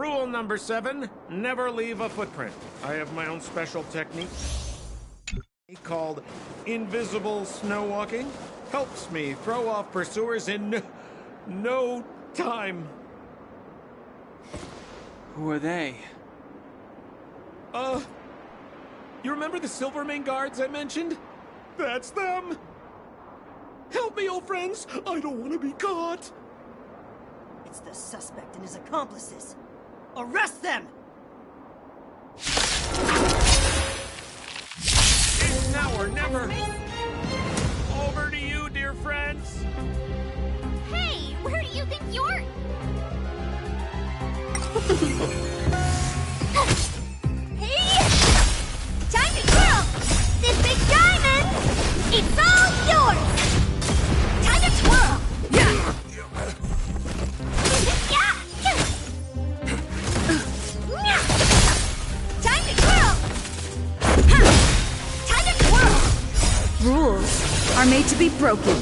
Rule number 7, never leave a footprint. I have my own special technique called invisible snow walking. Helps me throw off pursuers in no time. Who are they? You remember the Silvermane guards I mentioned? That's them! Help me, old friends! I don't want to be caught! It's the suspect and his accomplices. Arrest them! It's now or never! Over to you, dear friends! Hey, where do you think you're... Hey! Time to twirl! This big diamond! It's all yours! Time to twirl! Yeah! Time to twirl! Time to twirl! Rules are made to be broken.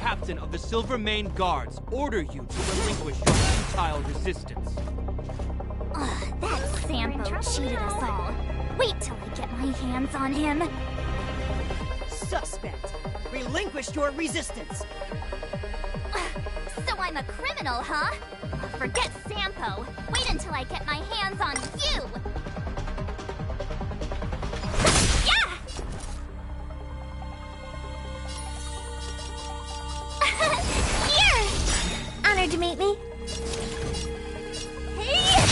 Captain of the Silvermane Guards, order you to relinquish your futile resistance. That Sampo cheated us all. Wait till I get my hands on him. Suspect, relinquish your resistance. So I'm a criminal, huh? Forget Sampo. Wait until I get my hands on you. Honored to meet me. Hey!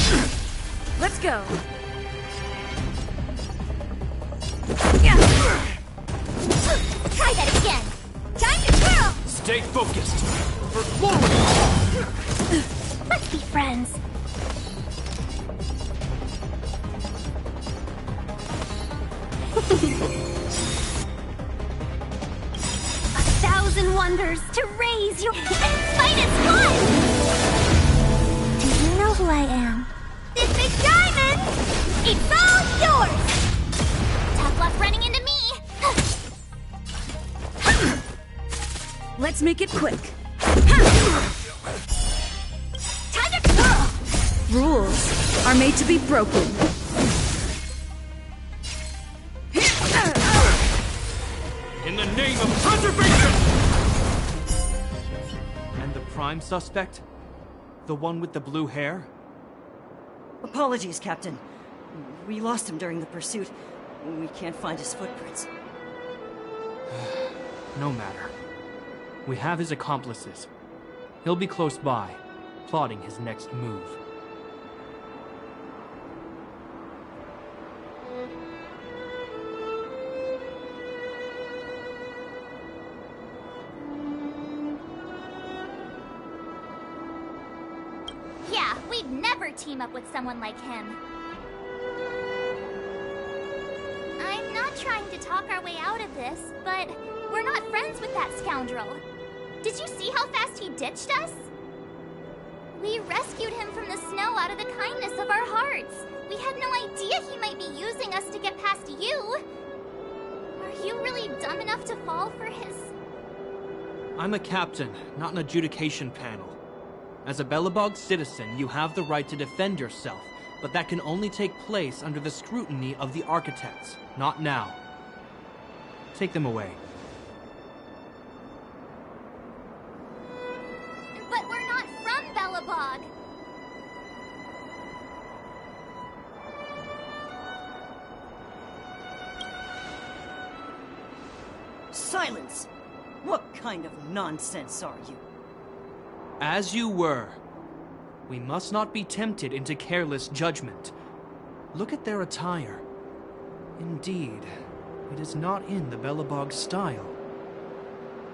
Let's go. Try that again. Time to twirl. Stay focused. For glory. Let's be friends. A thousand wonders to raise your... And fight as one! Do you know who I am? This big diamond! It's all yours! Tough luck running into me! Let's make it quick. Time to twirl! Rules are made to be broken. In the name of preservation! And the prime suspect? The one with the blue hair? Apologies, Captain. We lost him during the pursuit. We can't find his footprints. No matter. We have his accomplices. He'll be close by, plotting his next move. Yeah, we'd never team up with someone like him. I'm not trying to talk our way out of this, but we're not friends with that scoundrel. Did you see how fast he ditched us? We rescued him from the snow out of the kindness of our hearts. We had no idea he might be using us to get past you. Are you really dumb enough to fall for his... I'm a captain, not an adjudication panel. As a Belobog citizen, you have the right to defend yourself, but that can only take place under the scrutiny of the architects, not now. Take them away. But we're not from Belobog. Silence! What kind of nonsense are you? As you were. We must not be tempted into careless judgment. Look at their attire. Indeed, it is not in the Belobog style.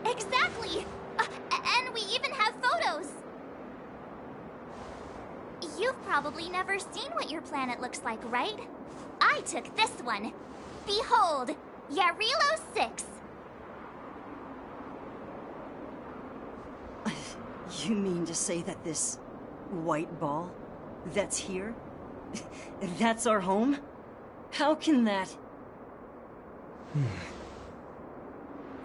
Exactly! And we even have photos! You've probably never seen what your planet looks like, right? I took this one. Behold, Yarilo 6. You mean to say that this white ball that's here, that's our home? How can that...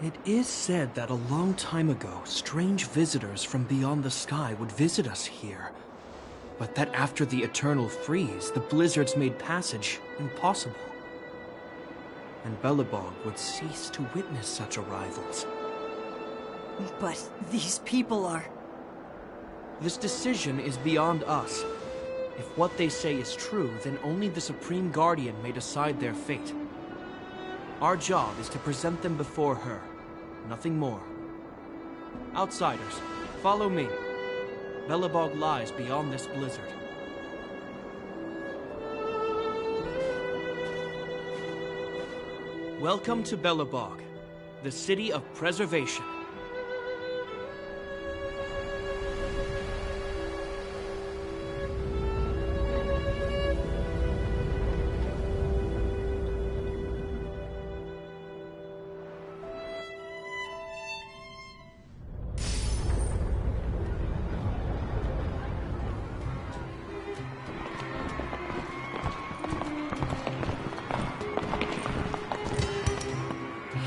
It is said that a long time ago, strange visitors from beyond the sky would visit us here. But that after the eternal freeze, the blizzards made passage impossible. And Belobog would cease to witness such arrivals. But these people are... This decision is beyond us. If what they say is true, then only the Supreme Guardian may decide their fate. Our job is to present them before her. Nothing more. Outsiders, follow me. Belobog lies beyond this blizzard. Welcome to Belobog, the city of preservation.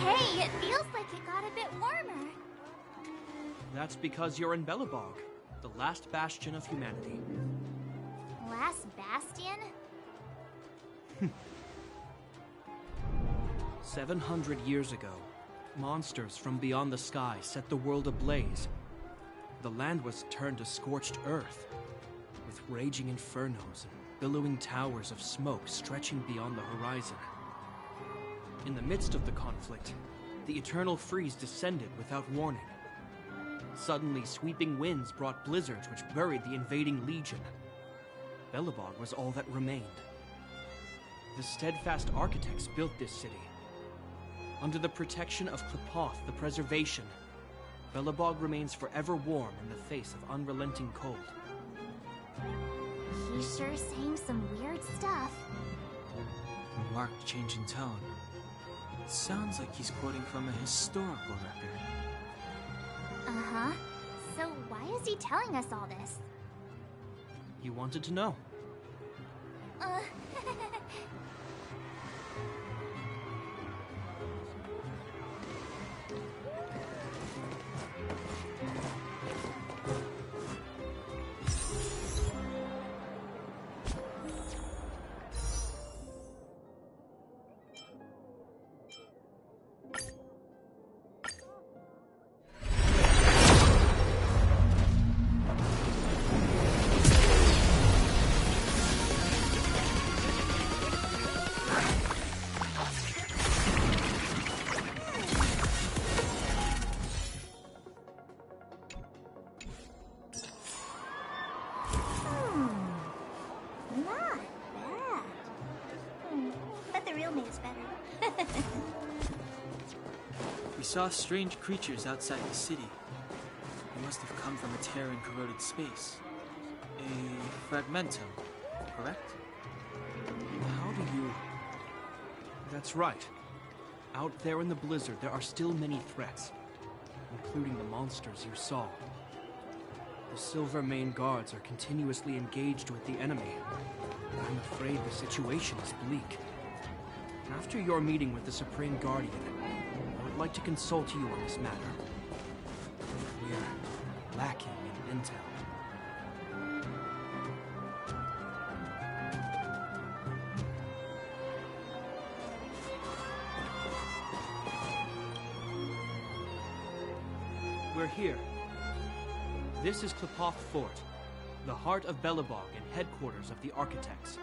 Hey, it feels like it got a bit warmer. That's because you're in Belobog, the last bastion of humanity. Last bastion? 700 years ago, monsters from beyond the sky set the world ablaze. The land was turned to scorched earth, with raging infernos and billowing towers of smoke stretching beyond the horizon. In the midst of the conflict, the eternal freeze descended without warning. Suddenly, sweeping winds brought blizzards which buried the invading legion. Belobog was all that remained. The steadfast architects built this city. Under the protection of Qlipoth, the preservation, Belobog remains forever warm in the face of unrelenting cold. He's sure saying some weird stuff. A marked change in tone. It sounds like he's quoting from a historical record. Uh-huh. So why is he telling us all this? You wanted to know. Uh... Not bad. But the real me is better. We saw strange creatures outside the city. They must have come from a Terran-corroded space. A fragmentum, correct? How do you... That's right. Out there in the blizzard, there are still many threats, including the monsters you saw. The Silvermane guards are continuously engaged with the enemy. I'm afraid the situation is bleak. After your meeting with the Supreme Guardian, I would like to consult you on this matter. We're lacking in intel. We're here. This is Qlipoth Fort, the heart of Belobog and headquarters of the Architects.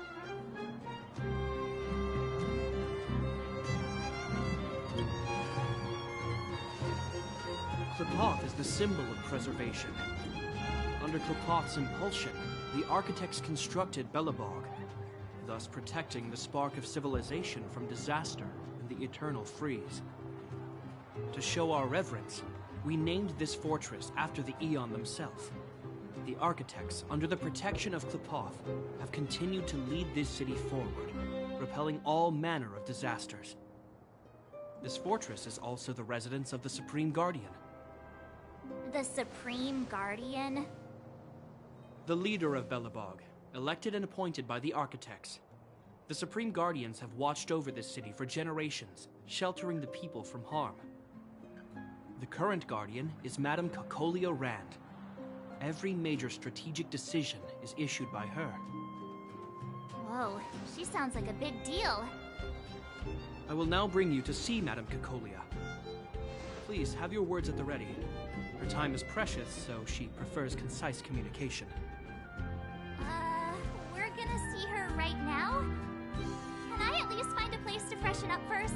Qlipoth is the symbol of preservation. Under Qlipoth's impulsion, the Architects constructed Belobog, thus protecting the spark of civilization from disaster and the eternal freeze. To show our reverence, we named this fortress after the Aeon themselves. The Architects, under the protection of Qlipoth, have continued to lead this city forward, propelling all manner of disasters. This fortress is also the residence of the Supreme Guardian. The Supreme Guardian? The leader of Belobog, elected and appointed by the Architects. The Supreme Guardians have watched over this city for generations, sheltering the people from harm. The current Guardian is Madame Cocolia Rand. Every major strategic decision is issued by her. Whoa, she sounds like a big deal. I will now bring you to see Madame Cocolia. Please, have your words at the ready. Her time is precious, so she prefers concise communication. We're gonna see her right now? Can I at least find a place to freshen up first?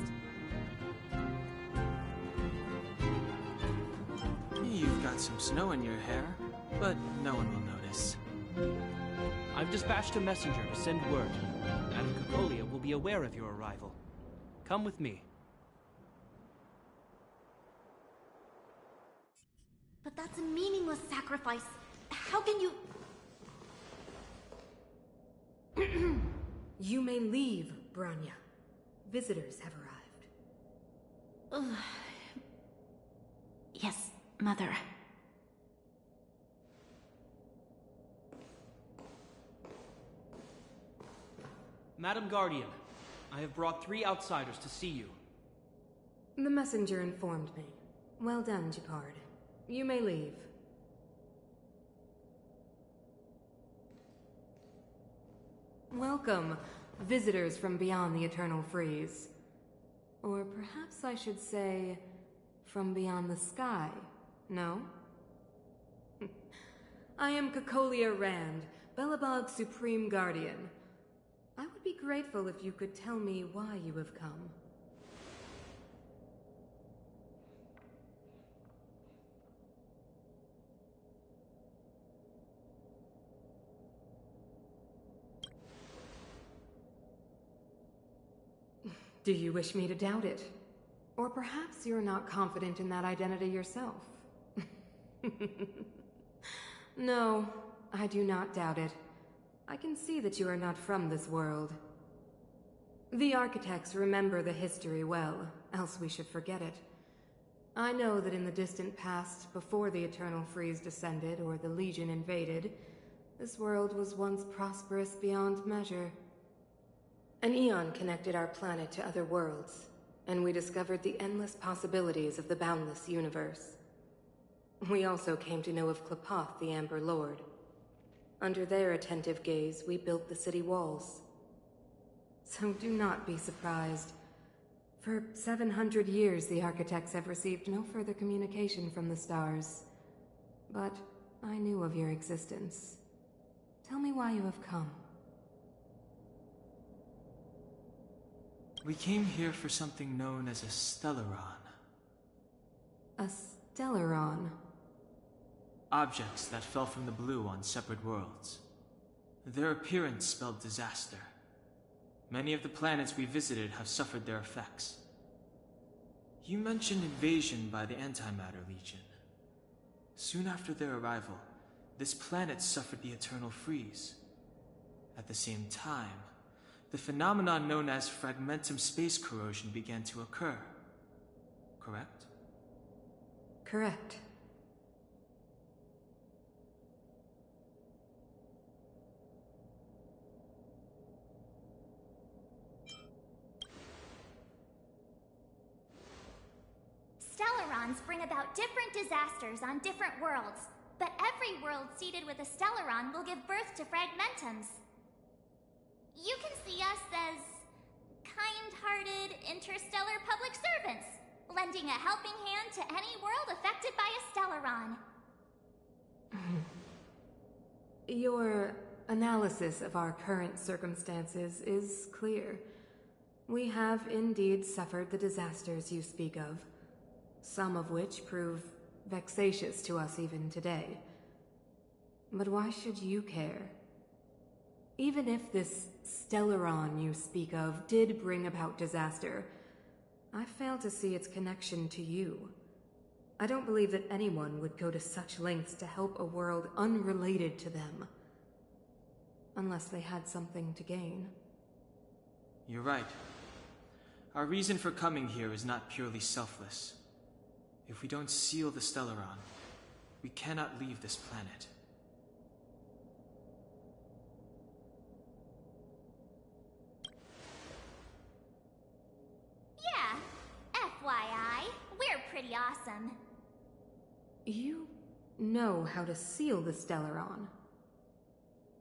You've got some snow in your hair, but no one will notice. I've dispatched a messenger to send word. Madame Cocolia will be aware of your arrival. Come with me. But that's a meaningless sacrifice. How can you... You may leave, Branya. Visitors have arrived. Yes, Mother. Madame Guardian, I have brought 3 outsiders to see you. The messenger informed me. Well done, Gepard. You may leave. Welcome, visitors from beyond the Eternal Freeze. Or perhaps I should say, from beyond the sky, no? I am Cocolia Rand, Belobog's Supreme Guardian. I would be grateful if you could tell me why you have come. Do you wish me to doubt it? Or perhaps you're not confident in that identity yourself? No, I do not doubt it. I can see that you are not from this world. The Architects remember the history well, else we should forget it. I know that in the distant past, before the Eternal Freeze descended or the Legion invaded, this world was once prosperous beyond measure. An eon connected our planet to other worlds, and we discovered the endless possibilities of the boundless universe. We also came to know of Klapoth, the Amber Lord. Under their attentive gaze, we built the city walls. So do not be surprised. For 700 years, the Architects have received no further communication from the stars. But I knew of your existence. Tell me why you have come. We came here for something known as a Stellaron. A Stellaron? Objects that fell from the blue on separate worlds. Their appearance spelled disaster. Many of the planets we visited have suffered their effects. You mentioned invasion by the Antimatter Legion. Soon after their arrival, this planet suffered the Eternal Freeze. At the same time, the phenomenon known as fragmentum space corrosion began to occur. Correct? Correct. Stellarons bring about different disasters on different worlds, but every world seeded with a Stellaron will give birth to fragmentums. You can see us as kind-hearted interstellar public servants, lending a helping hand to any world affected by a Stellaron. Your analysis of our current circumstances is clear. We have indeed suffered the disasters you speak of, some of which prove vexatious to us even today. But why should you care? Even if this Stellaron you speak of did bring about disaster, I fail to see its connection to you. I don't believe that anyone would go to such lengths to help a world unrelated to them. Unless they had something to gain. You're right. Our reason for coming here is not purely selfless. If we don't seal the Stellaron, we cannot leave this planet. Yeah, FYI, we're pretty awesome. You know how to seal the Stellaron.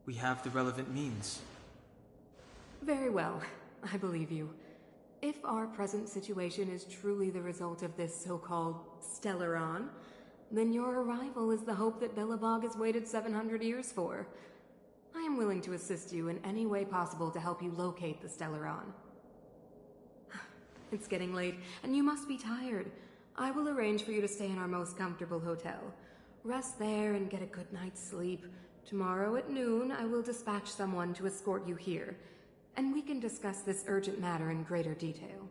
We have the relevant means. Very well, I believe you. If our present situation is truly the result of this so-called Stellaron, then your arrival is the hope that Belobog has waited 700 years for. I am willing to assist you in any way possible to help you locate the Stellaron. It's getting late, and you must be tired. I will arrange for you to stay in our most comfortable hotel. Rest there and get a good night's sleep. Tomorrow at noon, I will dispatch someone to escort you here, and we can discuss this urgent matter in greater detail.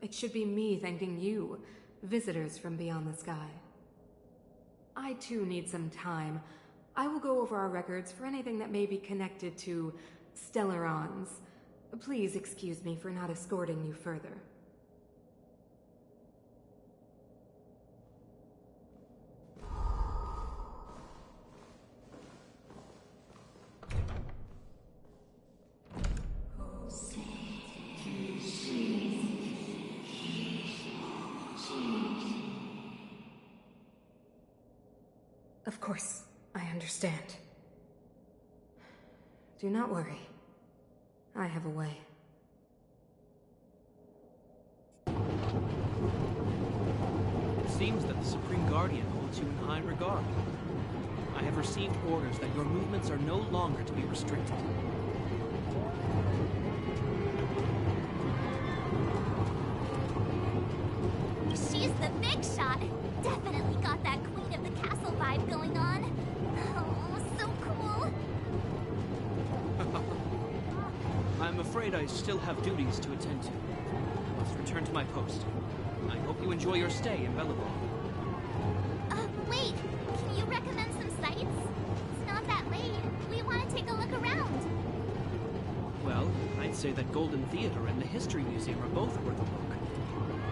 It should be me thanking you, visitors from beyond the sky. I too need some time. I will go over our records for anything that may be connected to Stellarons. Please excuse me for not escorting you further. Of course, I understand. Do not worry. I have a way. It seems that the Supreme Guardian holds you in high regard. I have received orders that your movements are no longer to be restricted. She's the big shot. Definitely got that Queen of the Castle vibe going on. Oh, so cool. I'm afraid I still have duties to attend to. Must return to my post. I hope you enjoy your stay in Belobog. Wait. Can you recommend some sites? It's not that late. We want to take a look around. Well, I'd say that Golden Theater and the History Museum are both worth a look.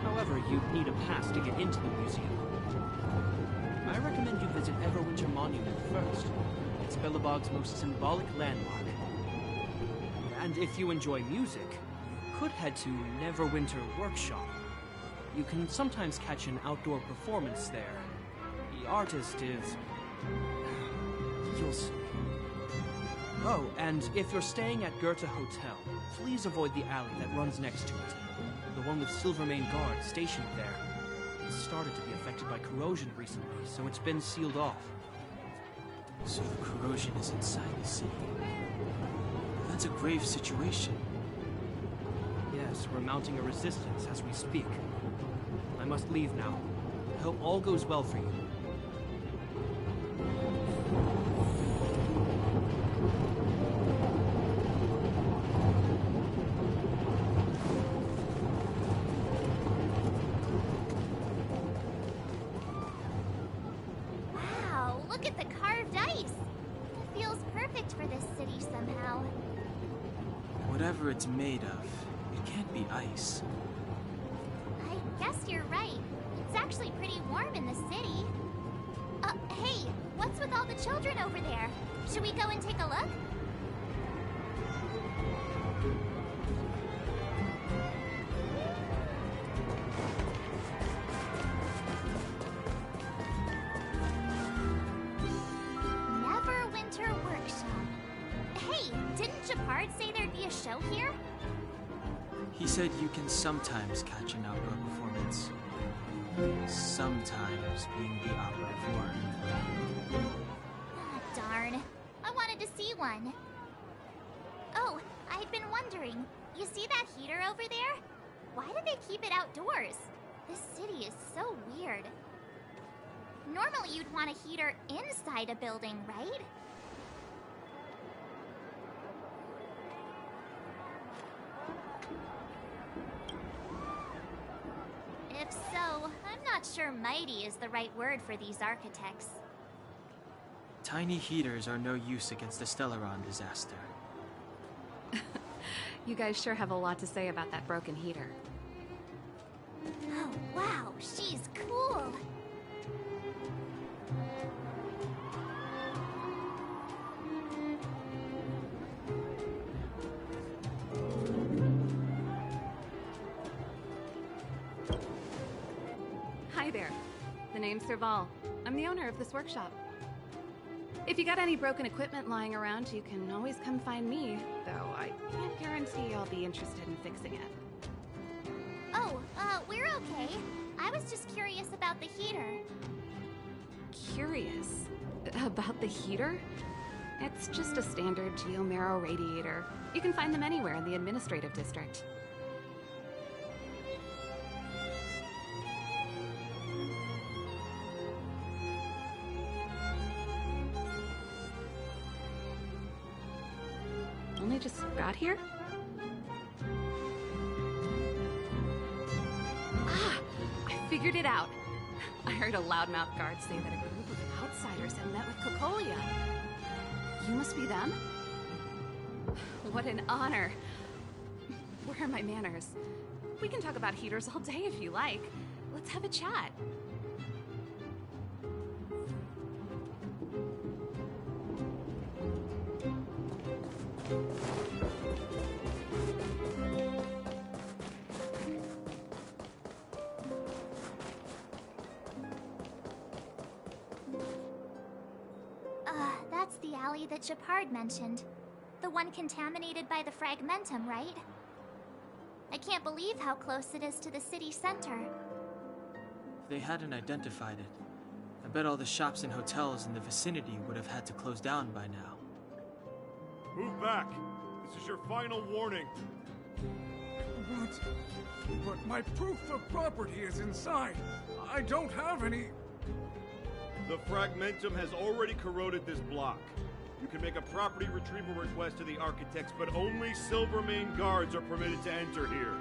However, you'd need a pass to get into the museum. I recommend you visit Everwinter Monument first. It's Belobog's most symbolic landmark. And if you enjoy music, you could head to Neverwinter Workshop. You can sometimes catch an outdoor performance there. The artist is... you'll see. Oh, and if you're staying at Goethe Hotel, please avoid the alley that runs next to it. The one with Silvermane guards stationed there. It's started to be affected by corrosion recently, so it's been sealed off. So the corrosion is inside the city. That's a grave situation. Yes, we're mounting a resistance as we speak. I must leave now. I hope all goes well for you. Wow, look at the carved ice. It feels perfect for this city somehow. Whatever it's made of, it can't be ice. I guess you're right. It's actually pretty warm in the city. Hey, what's with all the children over there? Should we go and take a look? Neverwinter Workshop. Hey, didn't Japard say there'd be a show here? He said you can sometimes catch an outdoor performance. Sometimes being the operative word. Ah, darn. I wanted to see one. Oh, I'd been wondering. You see that heater over there? Why do they keep it outdoors? This city is so weird. Normally you'd want a heater inside a building, right? not sure mighty is the right word for these architects. Tiny heaters are no use against the Stellaron disaster. You guys sure have a lot to say about that broken heater. Oh, wow, she's cool. Hi there. The name's Serval. I'm the owner of this workshop. If you got any broken equipment lying around, you can always come find me, though I can't guarantee I'll be interested in fixing it. Oh, we're okay. I was just curious about the heater. Curious? About the heater? It's just a standard Geomarrow radiator. You can find them anywhere in the administrative district. Only just got here? Ah! I figured it out. I heard a loudmouth guard say that a group of outsiders had met with Cocolia. You must be them? What an honor. Where are my manners? We can talk about heaters all day if you like. Let's have a chat. That's the alley that Shepard mentioned. The one contaminated by the fragmentum, right? I can't believe how close it is to the city center. If they hadn't identified it, I bet all the shops and hotels in the vicinity would have had to close down by now. Move back! This is your final warning. But my proof of property is inside. I don't have any... The fragmentum has already corroded this block. You can make a property retrieval request to the architects, but only Silvermane guards are permitted to enter here.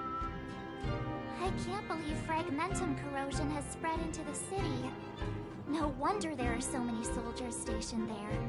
I can't believe fragmentum corrosion has spread into the city. No wonder there are so many soldiers stationed there.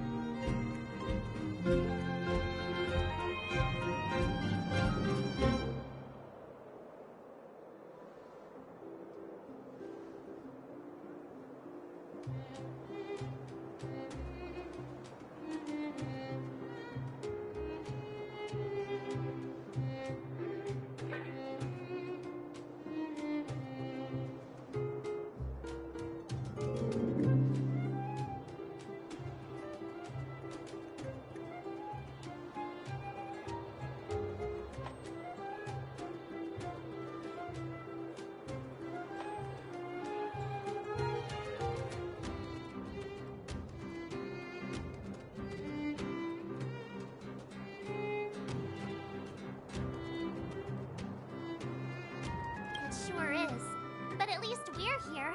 Here.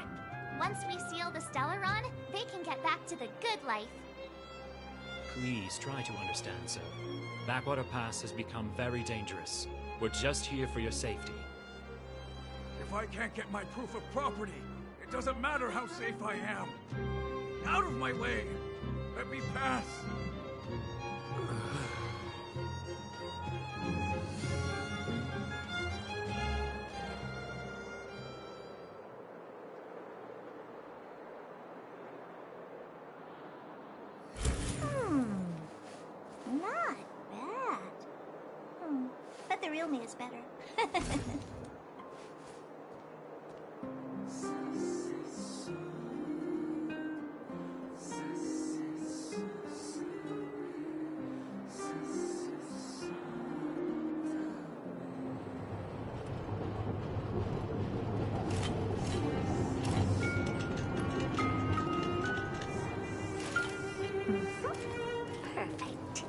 Once we seal the Stellaron, they can get back to the good life. Please try to understand, sir. Backwater Pass has become very dangerous. We're just here for your safety. If I can't get my proof of property, it doesn't matter how safe I am. Out of my way! Let me pass! Not bad. But the real me is better. Perfect.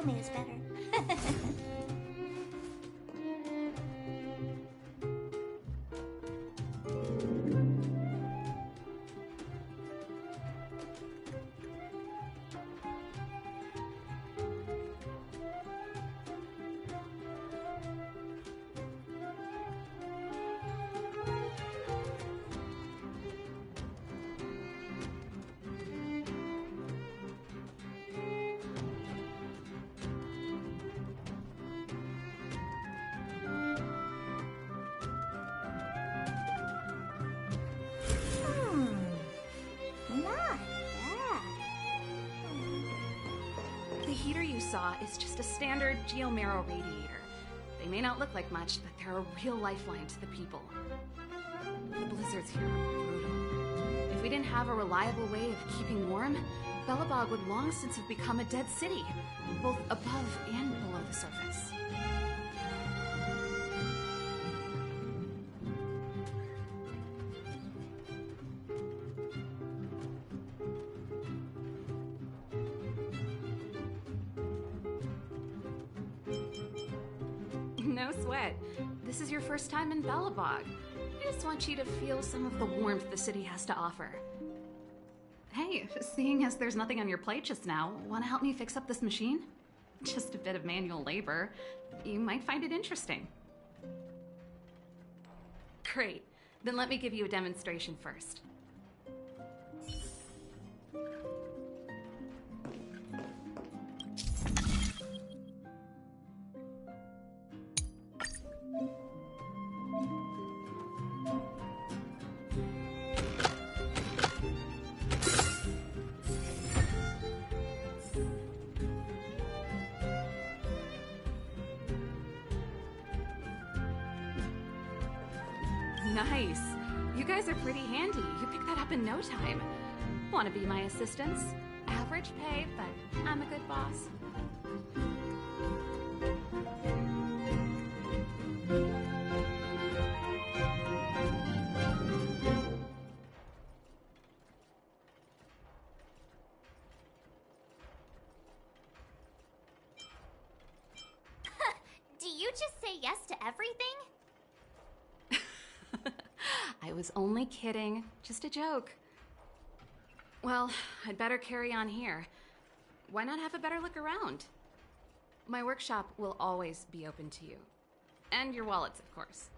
me is better. Not bad. The heater you saw is just a standard Geomero radiator. They may not look like much, but they're a real lifeline to the people. The blizzards here are brutal. If we didn't have a reliable way of keeping warm, Belobog would long since have become a dead city, both above and below the surface. No sweat. This is your first time in Belobog. I just want you to feel some of the warmth the city has to offer. Hey, seeing as there's nothing on your plate just now, want to help me fix up this machine? Just a bit of manual labor. You might find it interesting. Great. Then let me give you a demonstration first. Nice. You guys are pretty handy. You picked that up in no time. Want to be my assistants? Average pay, but I'm a good boss. Do you just say yes to everything? I was only kidding. Just a joke. Well, I'd better carry on here. Why not have a better look around? My workshop will always be open to you. And your wallets, of course.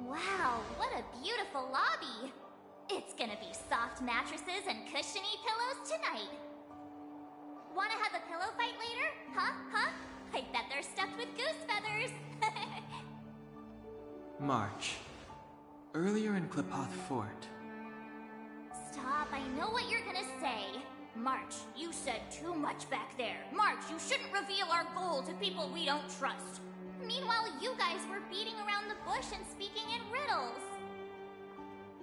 Wow, what a beautiful lobby! It's gonna be soft mattresses and cushiony pillows tonight. Wanna have a pillow fight later? Huh? I bet they're stuffed with goose feathers! March. Earlier in Klipoth Fort. Stop, I know what you're gonna say. March, you said too much back there. March, you shouldn't reveal our goal to people we don't trust. Meanwhile, you guys were beating around the bush and speaking in riddles.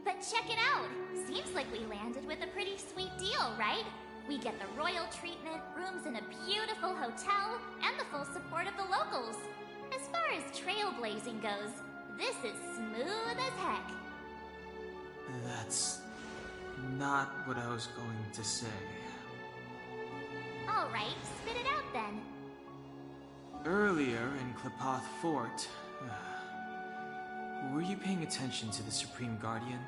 But check it out. Seems like we landed with a pretty sweet deal, right? We get the royal treatment, rooms in a beautiful hotel, and the full support of the locals. As far as trailblazing goes, this is smooth as heck. That's not what I was going to say. All right, spit it out then. Earlier in Klipoth Fort, were you paying attention to the Supreme Guardian?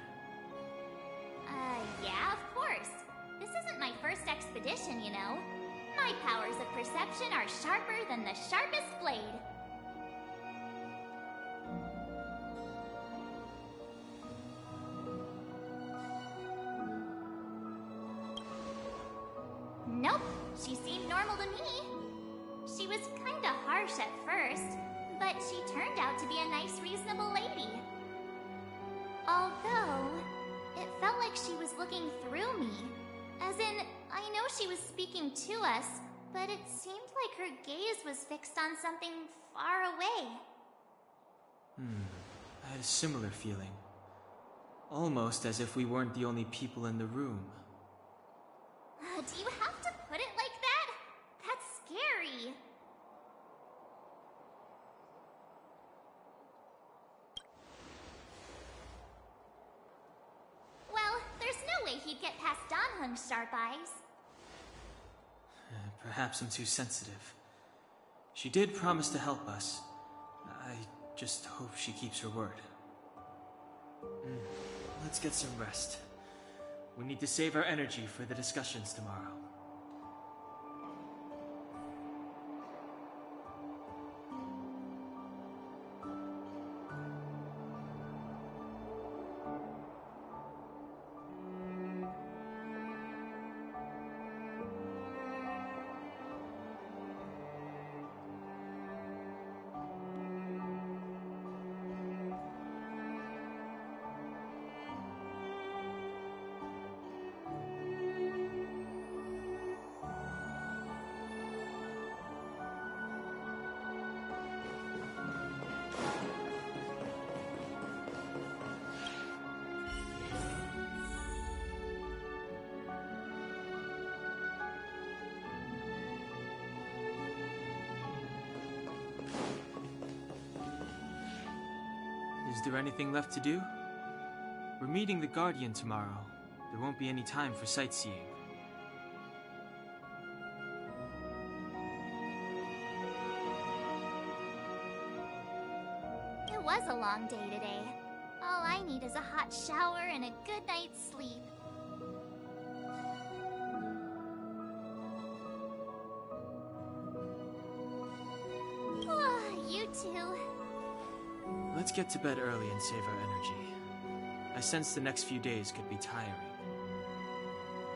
Yeah, of course. This isn't my first expedition, you know. My powers of perception are sharper than the sharpest blade. Nope, she seemed normal to me. She was kinda harsh at first, but she turned out to be a nice, reasonable lady. Although, it felt looking through me. As in, I know she was speaking to us, but it seemed like her gaze was fixed on something far away. I had a similar feeling. Almost as if we weren't the only people in the room. Do you have to put it like that? That's scary. Well, there's no way he'd get past Dan Heng's sharp eyes. Perhaps I'm too sensitive. She did promise to help us. I just hope she keeps her word. Let's get some rest. We need to save our energy for the discussions tomorrow. Is there anything left to do? We're meeting the Guardian tomorrow. There won't be any time for sightseeing. It was a long day today. All I need is a hot shower and a good night's sleep. You too. Let's get to bed early and save our energy. I sense the next few days could be tiring.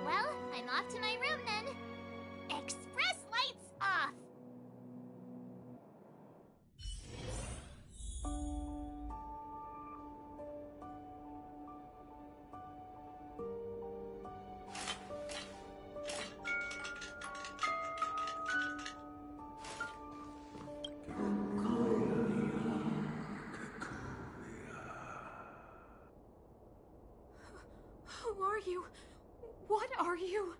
Well, I'm off to my room then. Express lights off! Who are you? What are you?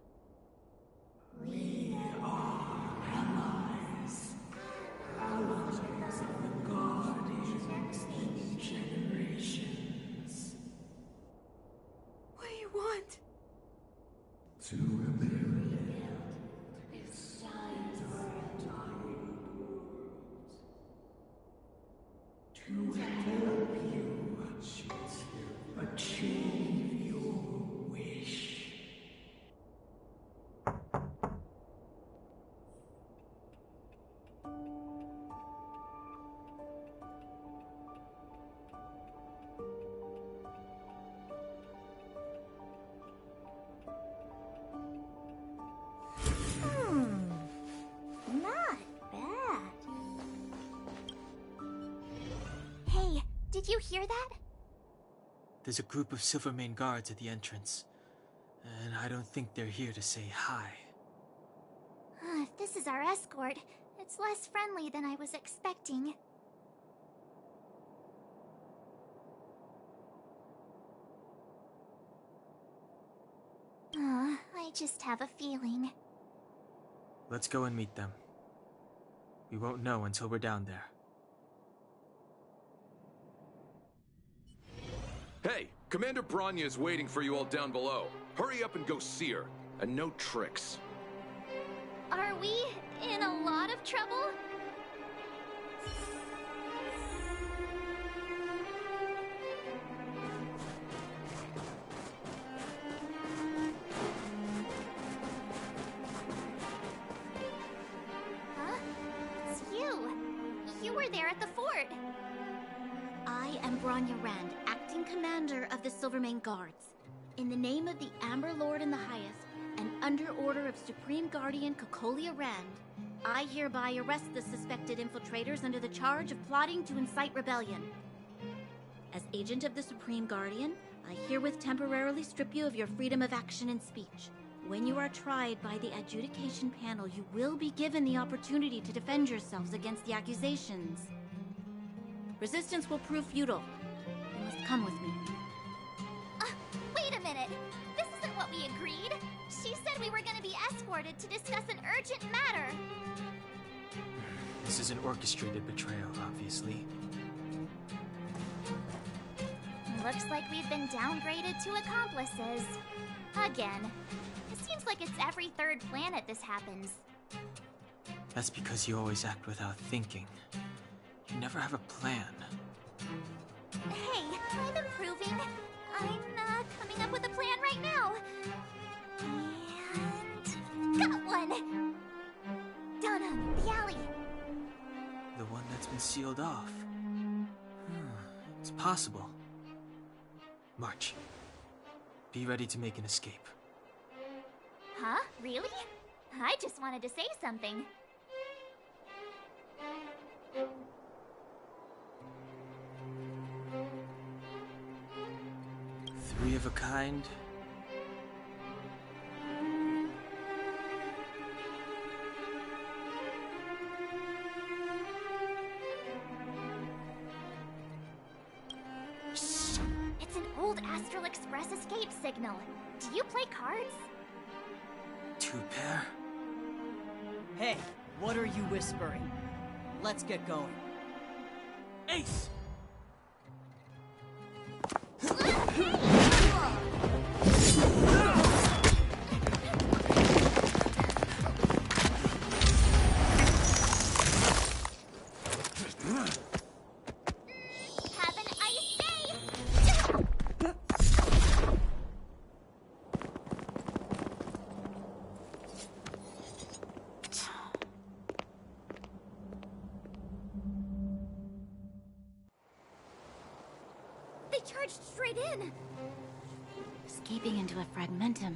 We are allies. Allies of the Guardians in generations. What do you want? To rebuild its to help you achieve your wish. Not bad. Hey, did you hear that? There's a group of Silvermane guards at the entrance. And I don't think they're here to say hi. If this is our escort, it's less friendly than I was expecting. I just have a feeling. Let's go and meet them. We won't know until we're down there. Hey, Commander Bronya is waiting for you all down below. Hurry up and go see her. And no tricks. Are we in a lot of trouble? Huh? It's you. You were there at the fort. I am Bronya Rand, acting commander of the Silvermane Guards. In the name of the Amber Lord in the Highest, and under order of Supreme Guardian Cocolia Rand, I hereby arrest the suspected infiltrators under the charge of plotting to incite rebellion. As agent of the Supreme Guardian, I herewith temporarily strip you of your freedom of action and speech. When you are tried by the adjudication panel, you will be given the opportunity to defend yourselves against the accusations. Resistance will prove futile. You must come with me. Wait a minute! This isn't what we agreed! She said we were gonna be escorted to discuss an urgent matter! This is an orchestrated betrayal, obviously. Looks like we've been downgraded to accomplices. Again. It seems like it's every third planet this happens. That's because you always act without thinking. You never have a plan. Hey, I'm improving. I'm, coming up with a plan right now. And... got one! Down the alley. The one that's been sealed off. It's possible. March. Be ready to make an escape. Huh? Really? I just wanted to say something. Three of a kind. Shh! It's an old Astral Express escape signal. Do you play cards? Two pair? Hey, what are you whispering? Let's get going. Ace! Have an ice day! They charged straight in! Escaping into a fragmentum.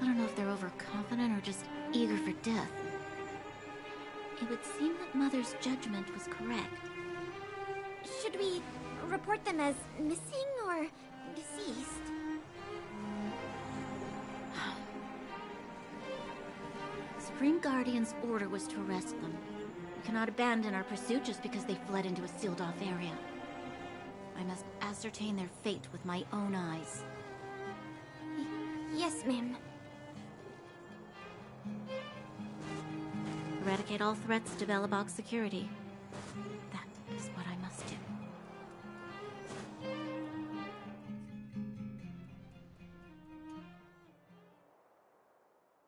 I don't know if they're overconfident or just eager for death. It would seem that Mother's judgment was correct. Should we report them as missing or deceased? Supreme Guardian's order was to arrest them. We cannot abandon our pursuit just because they fled into a sealed-off area. I must ascertain their fate with my own eyes. Yes, ma'am. Eradicate all threats to Belobog security. That is what I must do.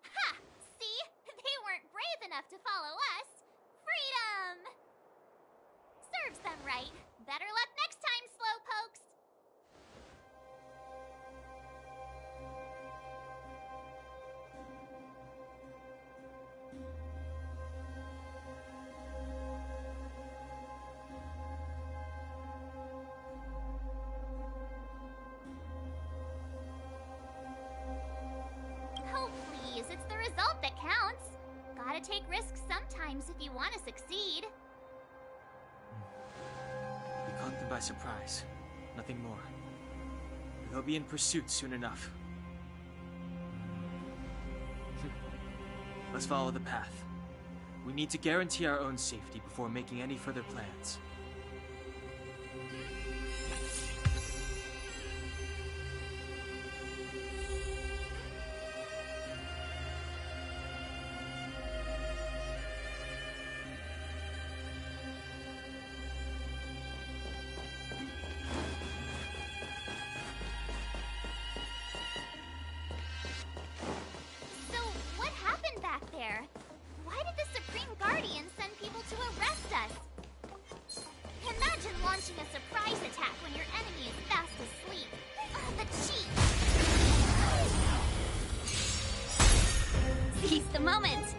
Ha! See? They weren't brave enough to follow us. Freedom! Serves them right. Better luck next time, slowpokes. Oh, please, it's the result that counts. Gotta take risks sometimes if you want to succeed. We caught them by surprise. Nothing more. They'll be in pursuit soon enough. Let's follow the path. We need to guarantee our own safety before making any further plans. So, what happened back there? Why did the Supreme Guardian send people to arrest us? Imagine launching a surprise attack when your enemy is fast asleep. The cheat! Seize the moment!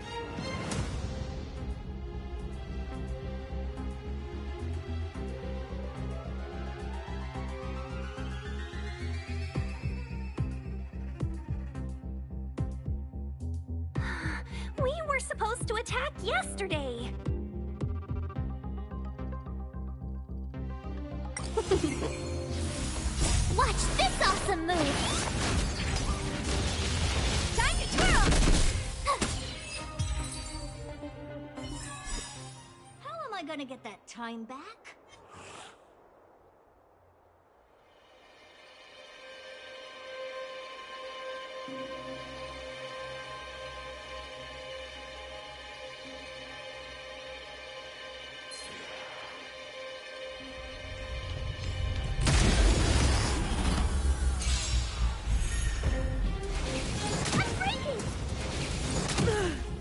We were supposed to attack yesterday! Watch this awesome move! Time to twirl! How am I gonna get that time back?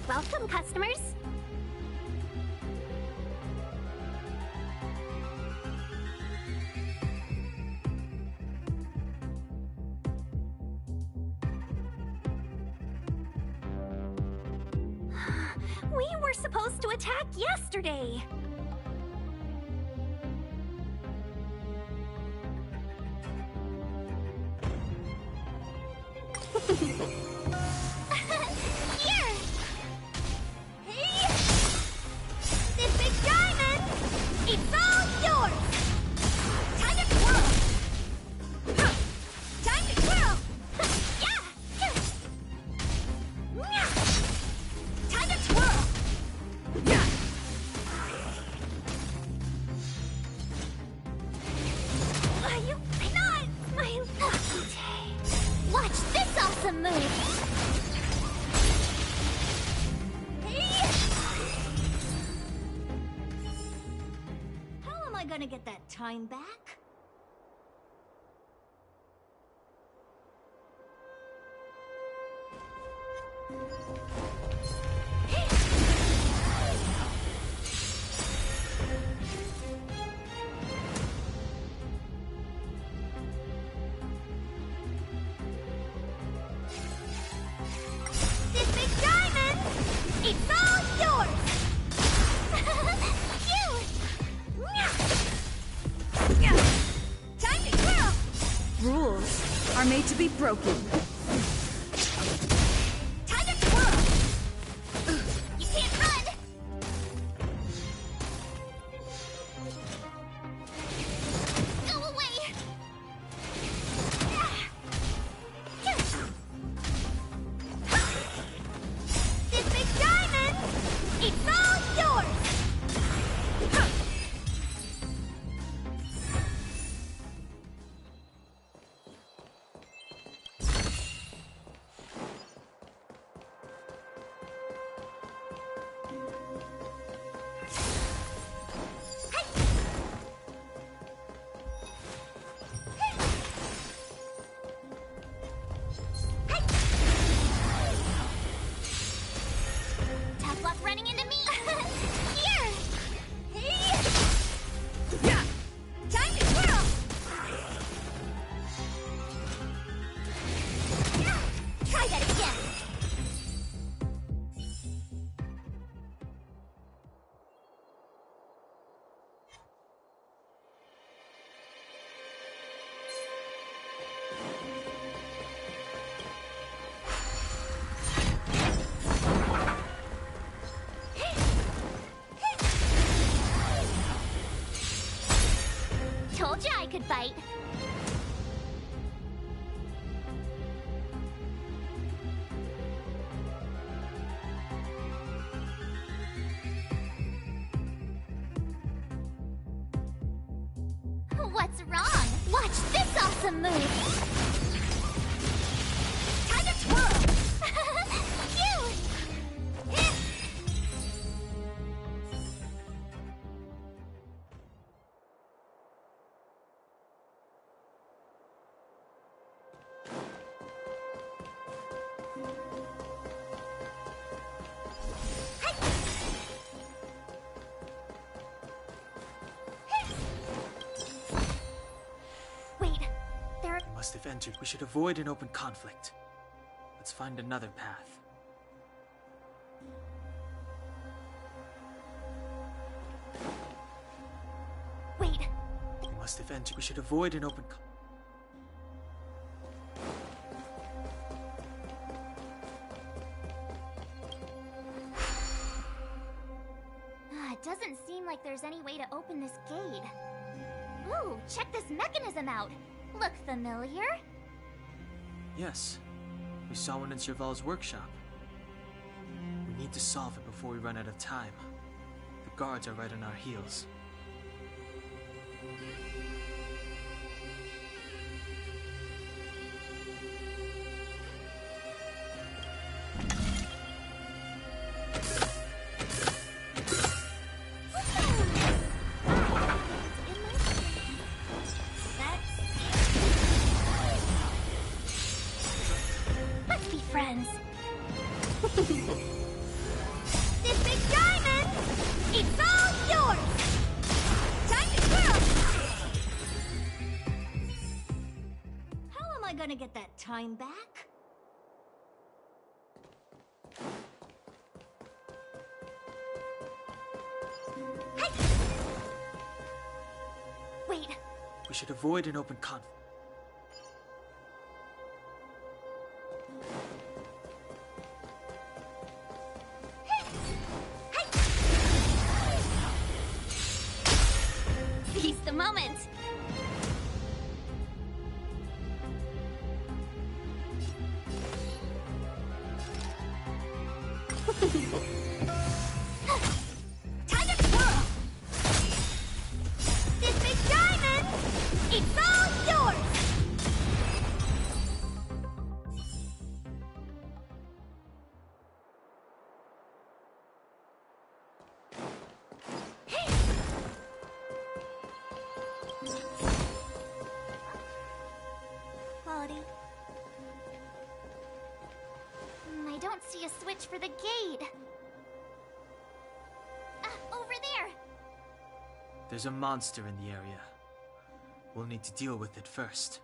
Welcome, customers. We were supposed to attack yesterday. Here! Hey! This big diamond! It's all yours! Time to twirl! Huh. Time to twirl! Yeah! Time to twirl! Yeah! You cannot! My lucky day! Watch this awesome move! How am I gonna get that time back? This big diamond! It's all yours! Time to twirl! Rules are made to be broken. Time to twirl! You can't run! Go away! This big diamond! It's all yours! Tough luck running into me! Here! Hey! Yeah! Time to twirl! Try that again! Told you I could fight. What's wrong? Watch this awesome move! Time to twirl! Phew! Wait, there... We must have entered. We should avoid an open conflict. Let's find another path. Wait, We must have entered. We should avoid an open conflict. it doesn't seem like there's any way to open this gate. Ooh, check this mechanism out. look familiar. Yes, we saw one in Serval's workshop. We need to solve it before we run out of time. The guards are right on our heels. Let's be friends. This big diamond, it's all yours. Time to twirl. How am I gonna get that time back? Wait, We should avoid an open conflict. seize the moment. Time to twirl. This big diamond, it's all yours. Quality. I don't see a switch for the gate. Over there. There's a monster in the area. We'll need to deal with it first.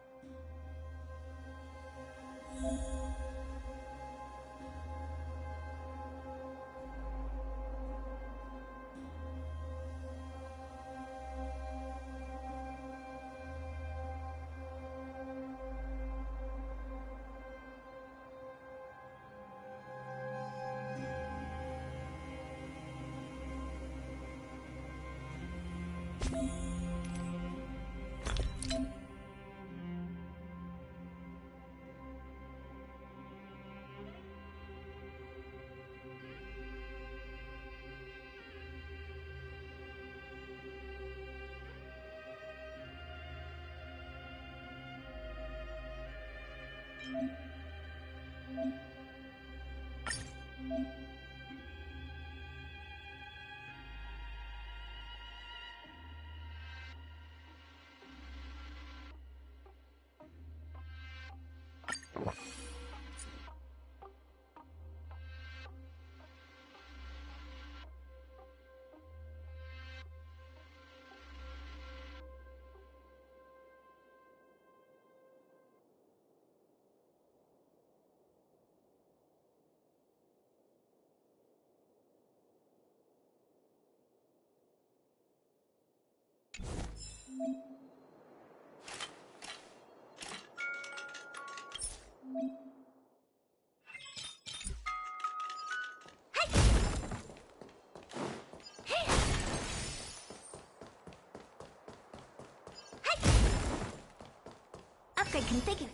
Upgrade configured.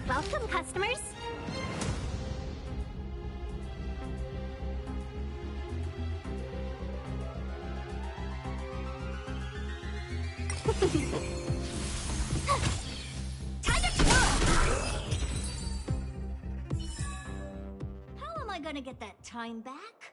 Welcome, customers. Time to twirl. How am I gonna get that time back?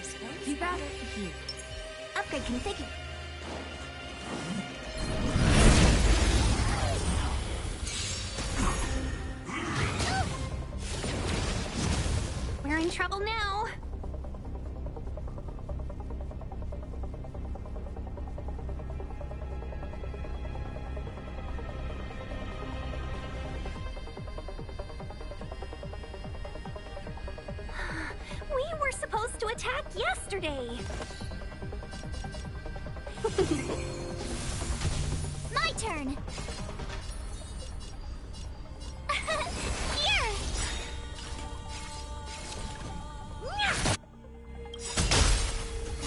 suppose. Keep at it. Here. Upgrade configured. We're in trouble now. We were supposed to attack yesterday. My turn. Here.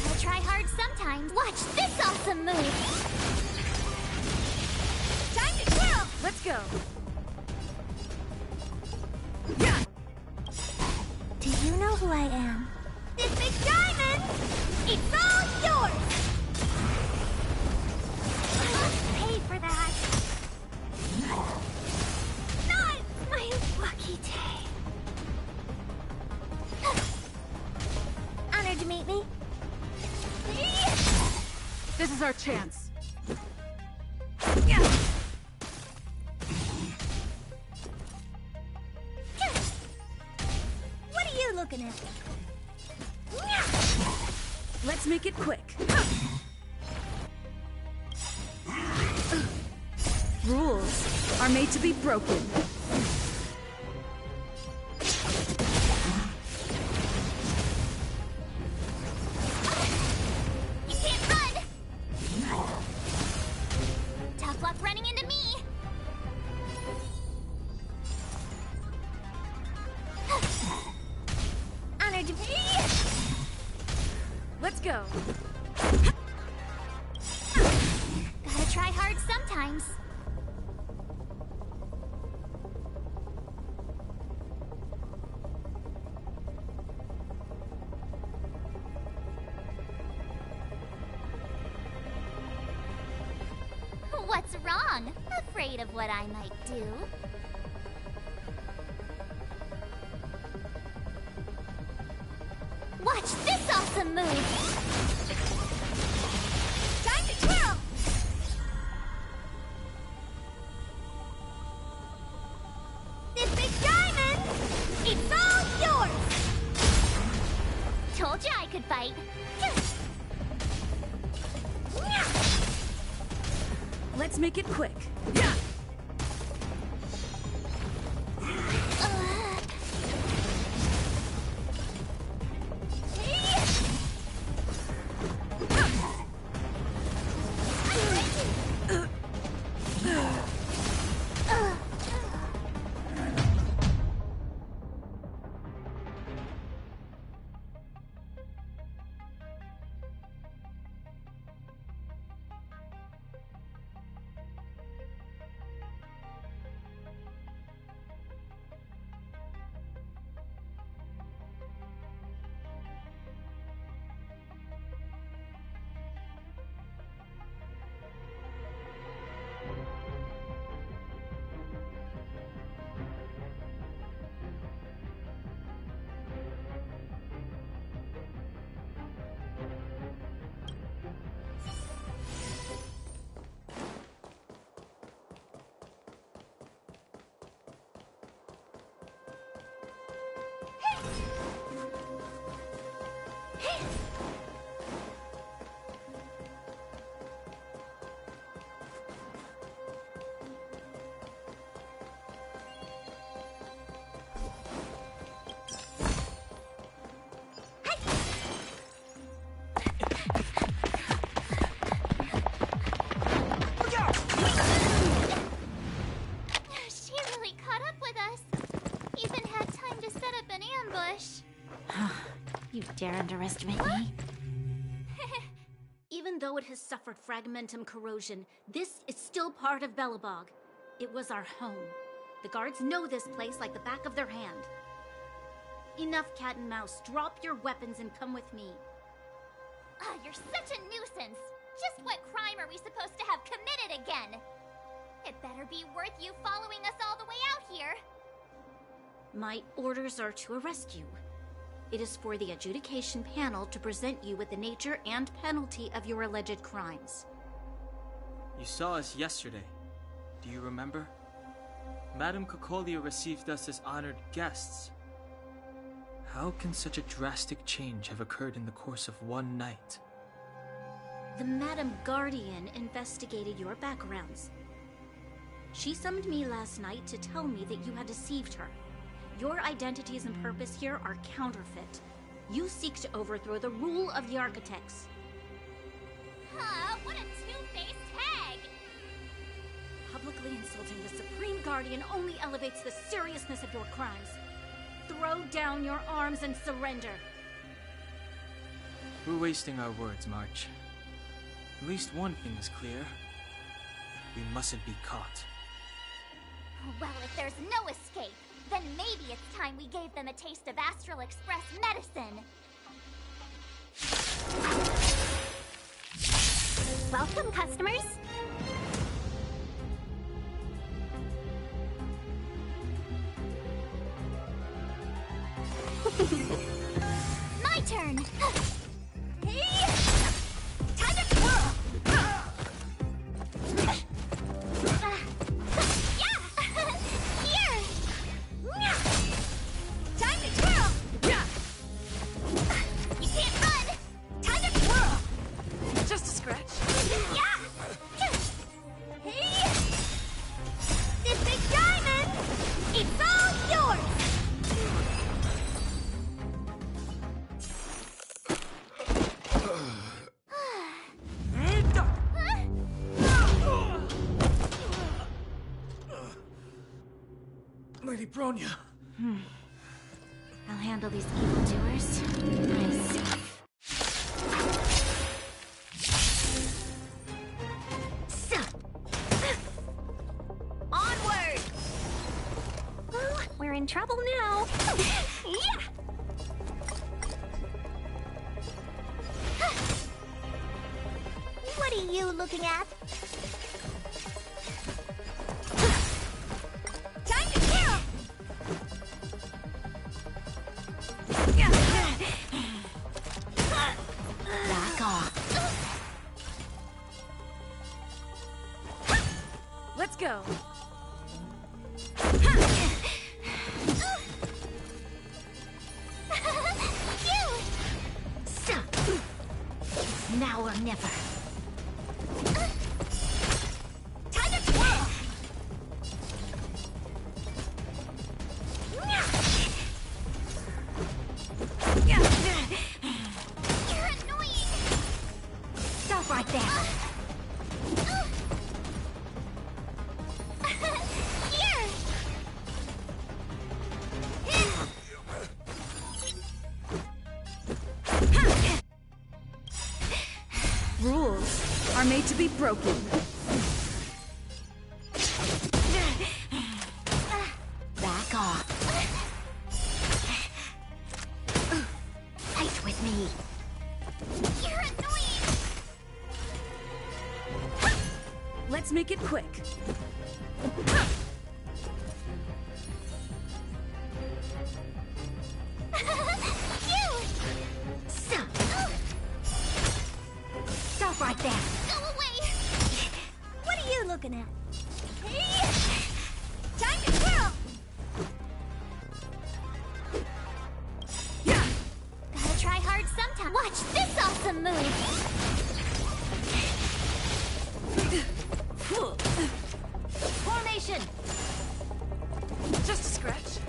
Gotta try hard sometimes. Watch this awesome move. Time to twirl. Let's go. Do you know who I am? This big diamond. It's all yours. I must pay for that. Not my lucky day. Honored to meet me. This is our chance. What are you looking at? Let's make it quick. Rules are made to be broken. You can't run. Tough luck running into me. Honored to meet you. Let's go. Gotta try hard sometimes. What's wrong? Afraid of what I might do? Watch this awesome move! Time to twirl! This big diamond! It's all yours! Told you I could fight. Let's make it quick. She really caught up with us. Even had time to set up an ambush. You dare underestimate me? Even though it has suffered fragmentum corrosion, this is still part of Belobog. It was our home. The guards know this place like the back of their hand. Enough cat and mouse. Drop your weapons and come with me. Ah, you're such a nuisance. Just what crime are we supposed to have committed again? It better be worth you following us all the way out here. My orders are to arrest you. It is for the adjudication panel to present you with the nature and penalty of your alleged crimes. You saw us yesterday. Do you remember? Madame Cocolia received us as honored guests. How can such a drastic change have occurred in the course of one night? The Madame Guardian investigated your backgrounds. She summoned me last night to tell me that you had deceived her. Your identities and purpose here are counterfeit. You seek to overthrow the rule of the Architects. Huh, what a two-faced hag! Publicly insulting the Supreme Guardian only elevates the seriousness of your crimes. Throw down your arms and surrender. We're wasting our words, March. At least one thing is clear. We mustn't be caught. Well, if there's no escape, then maybe it's time we gave them a taste of Astral Express medicine. Welcome, customers. My turn. Time to twirl. Time to twirl! You can't run! Time to twirl! Just a scratch. Yeah! Hey! This big diamond! It's all yours! Lady Bronya. I'll handle these evildoers myself. Onward! Well, we're in trouble now. Yeah! What are you looking at? Time to kill! Back off. Let's go. Now or never. Time to twirl! You're annoying! Stop right there. Here! Rules are made to be broken. Back off. Fight with me. You're annoying! Let's make it quick. Stop right there. Go away! What are you looking at? Time to twirl! Gotta try hard sometime. Watch this awesome move! Formation! Just a scratch.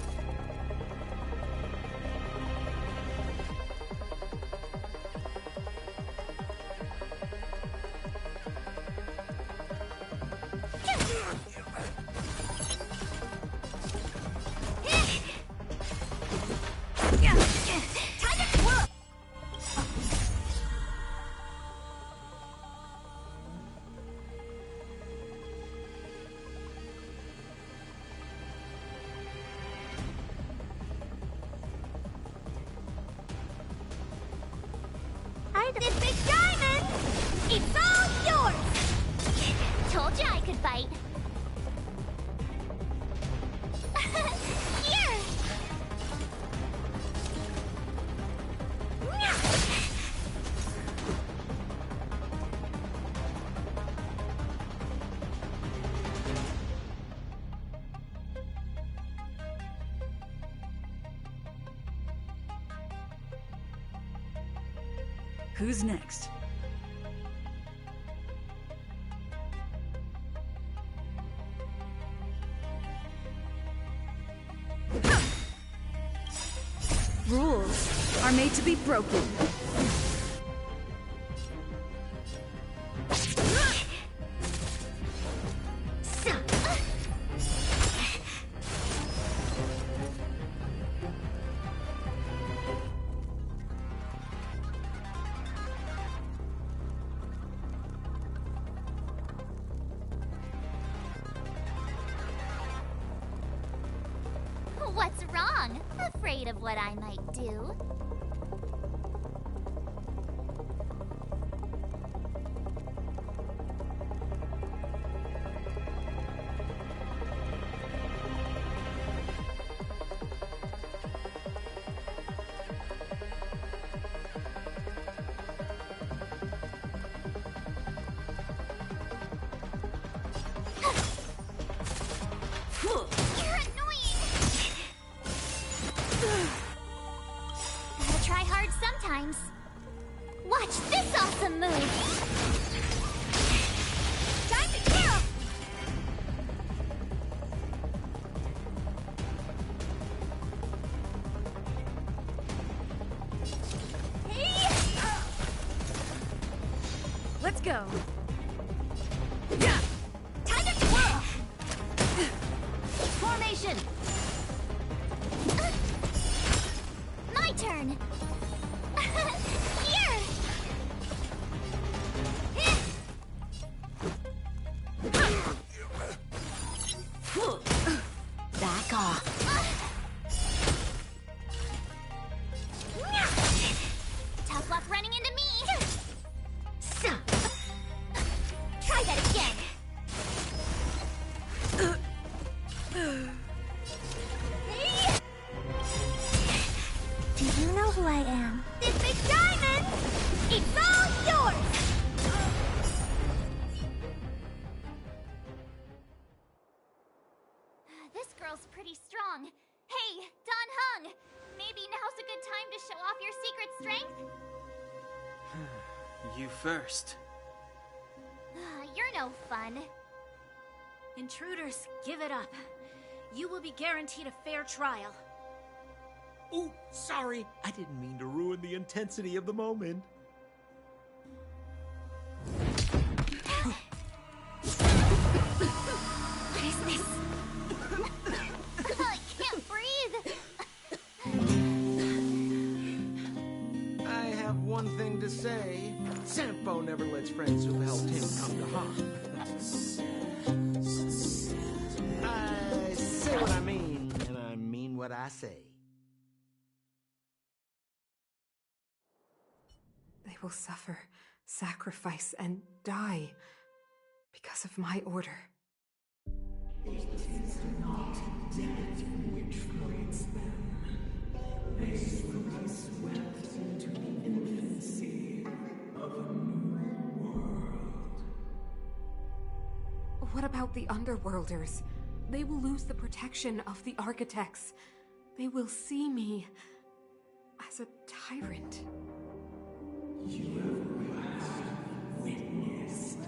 Time to twirl! This big diamond! It's all yours! Told you I could fight. Here! Who's next? Rules are made to be broken. What's wrong? Afraid of what I might do? Try hard sometimes. Watch this awesome move! Time to kill! Let's go. Time to twirl! Formation! My turn! Here! Back off. Tough luck running into me! Try that again! Do you know who I am? This big diamond! It's all yours! This girl's pretty strong. Hey, Don Hung! Maybe now's a good time to show off your secret strength? You first. You're no fun. Intruders, give it up. You will be guaranteed a fair trial. Oh, sorry. I didn't mean to ruin the intensity of the moment. What is this? I can't breathe. I have one thing to say. Sampo never lets friends who've helped him come to harm. I say what I mean, and I mean what I say. They will suffer, sacrifice, and die because of my order. It is not death which creates them. They slowly swept into the infancy of a new world. What about the Underworlders? They will lose the protection of the Architects. They will see me as a tyrant. You have witnessed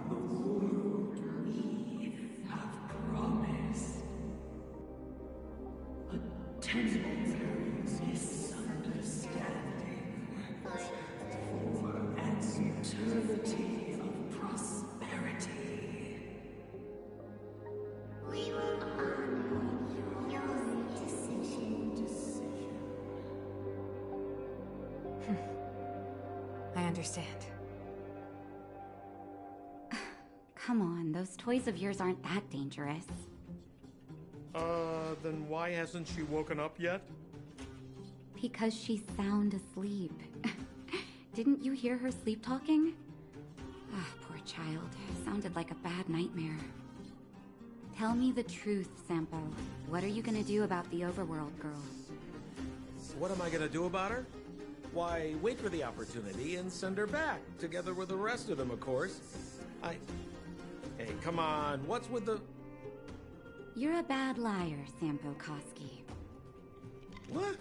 the world we have promised. A temporary misunderstanding for an eternity of prosperity. We will honor your decision. I understand. Come on, those toys of yours aren't that dangerous. Then why hasn't she woken up yet? Because she's sound asleep. Didn't you hear her sleep talking? Ah, poor child. Sounded like a bad nightmare. Tell me the truth, Sampo. What are you gonna do about the Overworld girl? What am I gonna do about her? Why, wait for the opportunity and send her back, together with the rest of them, of course. Hey, come on, what's with the... You're a bad liar, Sampo Koski. What?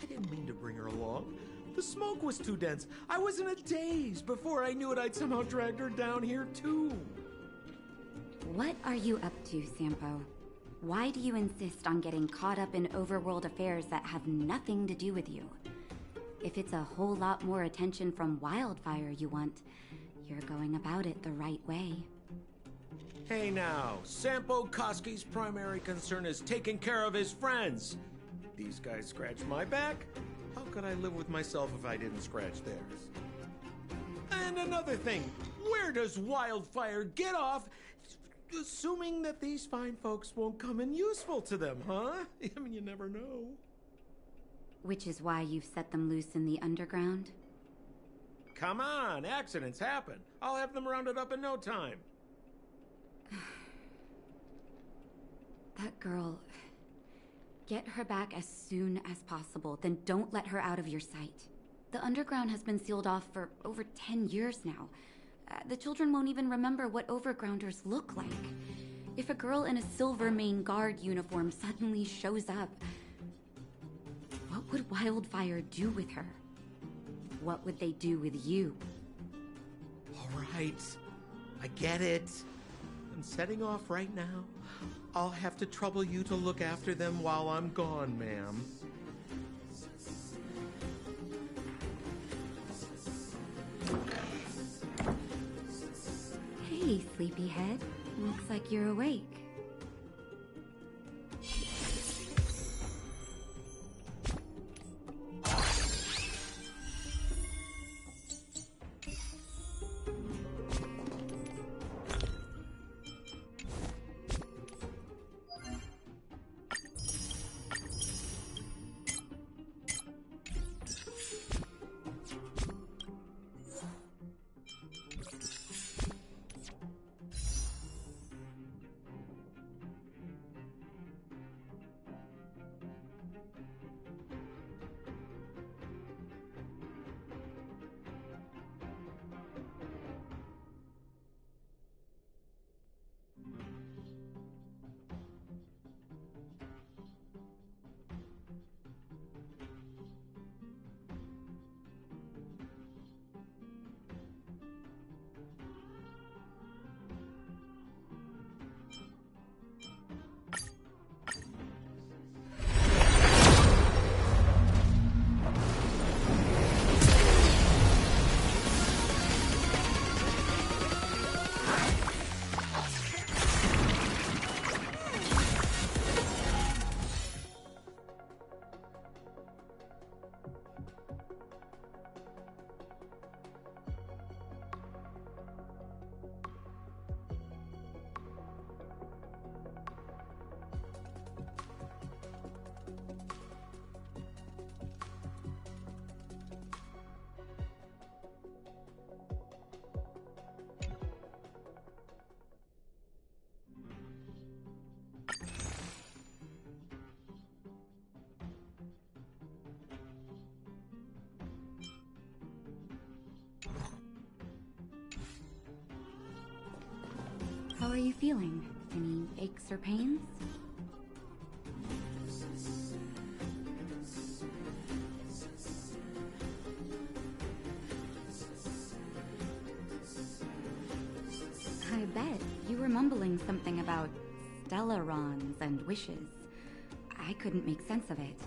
I didn't mean to bring her along. The smoke was too dense. I was in a daze. Before I knew it, I'd somehow dragged her down here, too. What are you up to, Sampo? Why do you insist on getting caught up in overworld affairs that have nothing to do with you? If it's a whole lot more attention from Wildfire you want, you're going about it the right way. Hey now, Sampo Koski's primary concern is taking care of his friends. These guys scratch my back. How could I live with myself if I didn't scratch theirs? And another thing, where does Wildfire get off assuming that these fine folks won't come in useful to them, huh? I mean, you never know. Which is why you've set them loose in the underground? Come on, accidents happen. I'll have them rounded up in no time. That girl... Get her back as soon as possible, then don't let her out of your sight. The underground has been sealed off for over 10 years now. The children won't even remember what overgrounders look like. If a girl in a Silvermane Guard uniform suddenly shows up, what would Wildfire do with her? What would they do with you? All right, I get it. I'm setting off right now. I'll have to trouble you to look after them while I'm gone, ma'am. Hey, sleepyhead. Looks like you're awake. How are you feeling? Any aches or pains? I bet you were mumbling something about Stellarons and wishes. I couldn't make sense of it.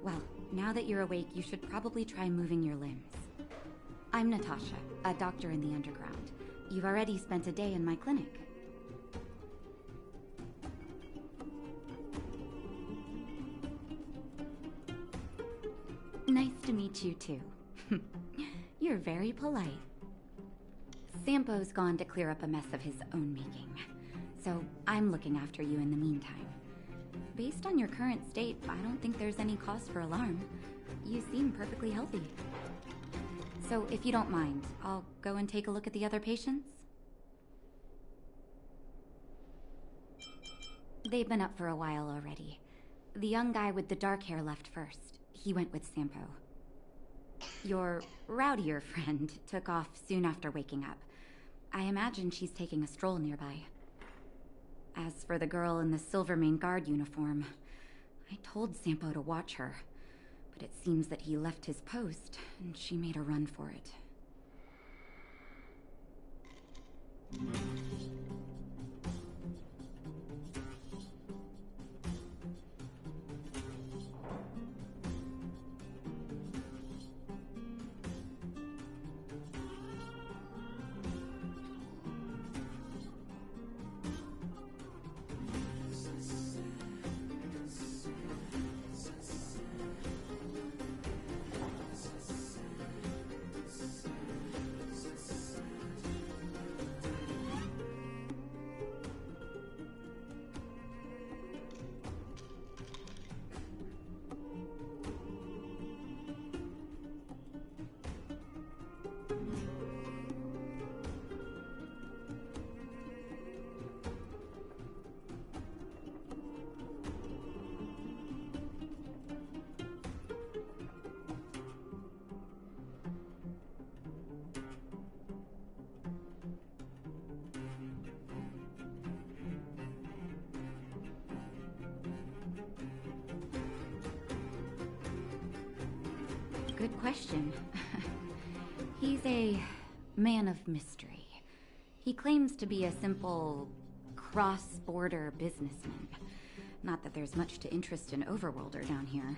Well, now that you're awake, you should probably try moving your limbs. I'm Natasha, a doctor in the underground. You've already spent a day in my clinic. Nice to meet you, too. You're very polite. Sampo's gone to clear up a mess of his own making, so I'm looking after you in the meantime. Based on your current state, I don't think there's any cause for alarm. You seem perfectly healthy. So if you don't mind, I'll go and take a look at the other patients. They've been up for a while already. The young guy with the dark hair left first. He went with Sampo. Your rowdier friend took off soon after waking up. I imagine she's taking a stroll nearby. As for the girl in the Silvermane Guard uniform, I told Sampo to watch her. But it seems that he left his post, and she made a run for it. Good question. He's a man of mystery. He claims to be a simple cross-border businessman. Not that there's much to interest an overworlder down here.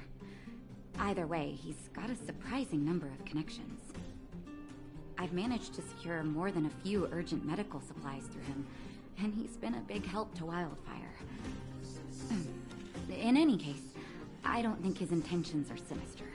Either way, he's got a surprising number of connections. I've managed to secure more than a few urgent medical supplies through him, and he's been a big help to Wildfire. In any case, I don't think his intentions are sinister.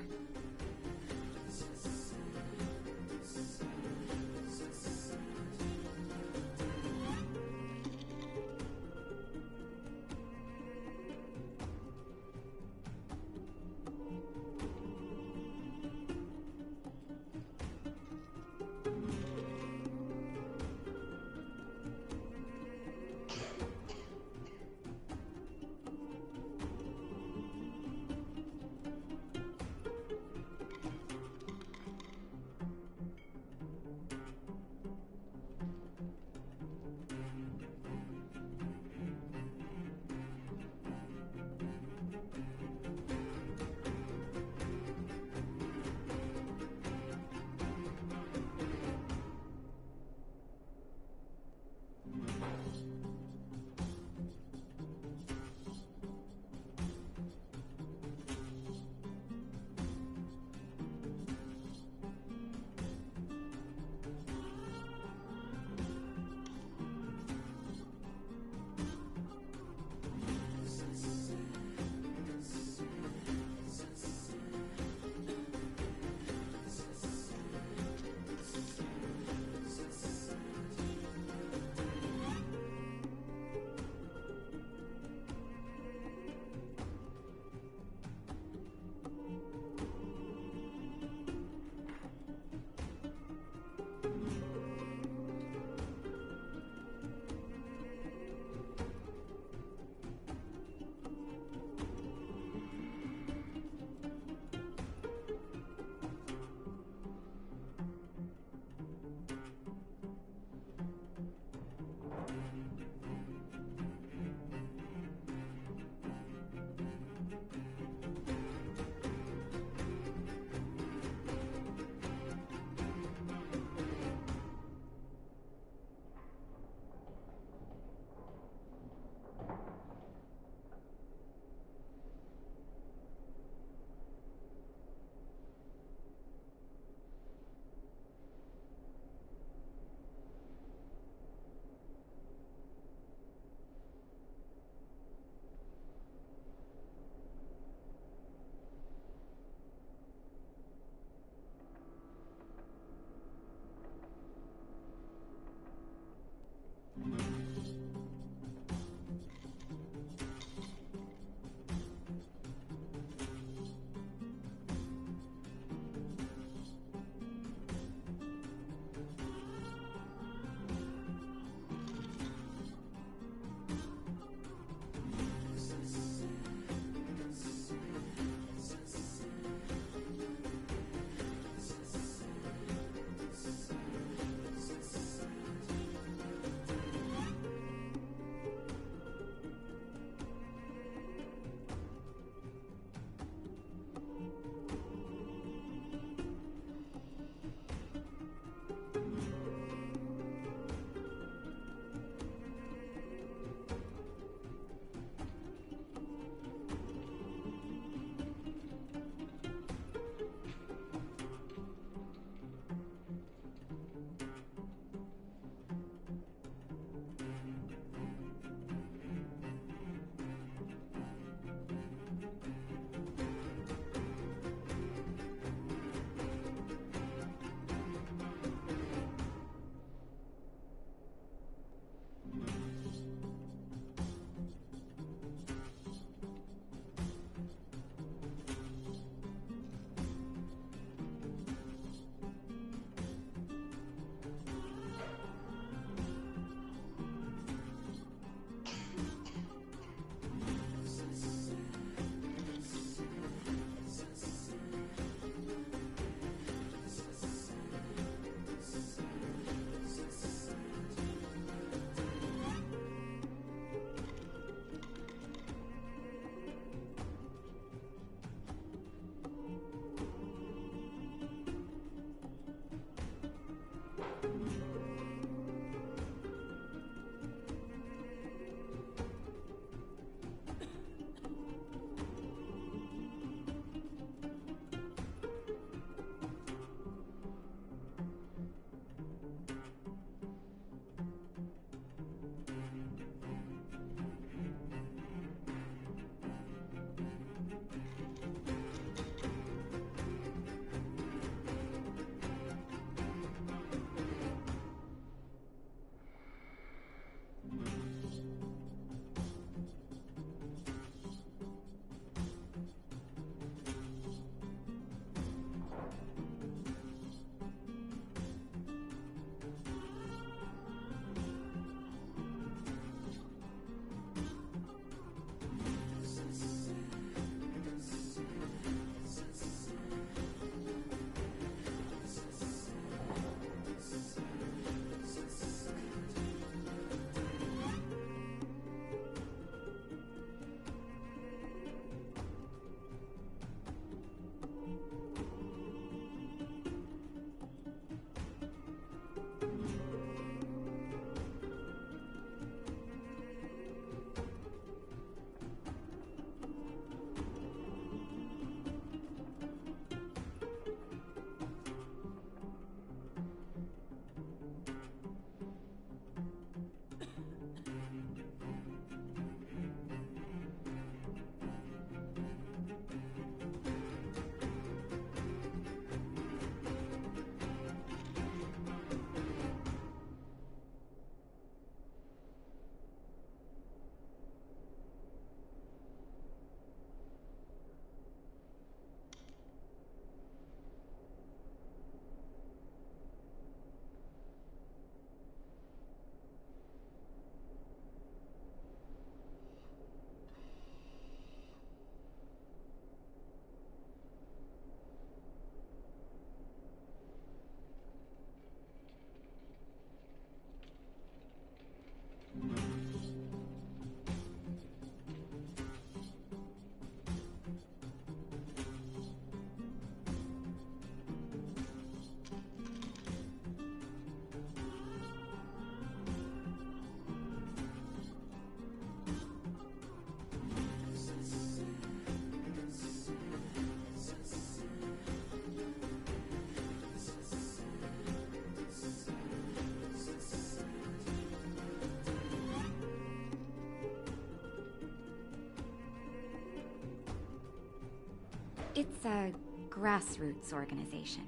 It's a grassroots organization.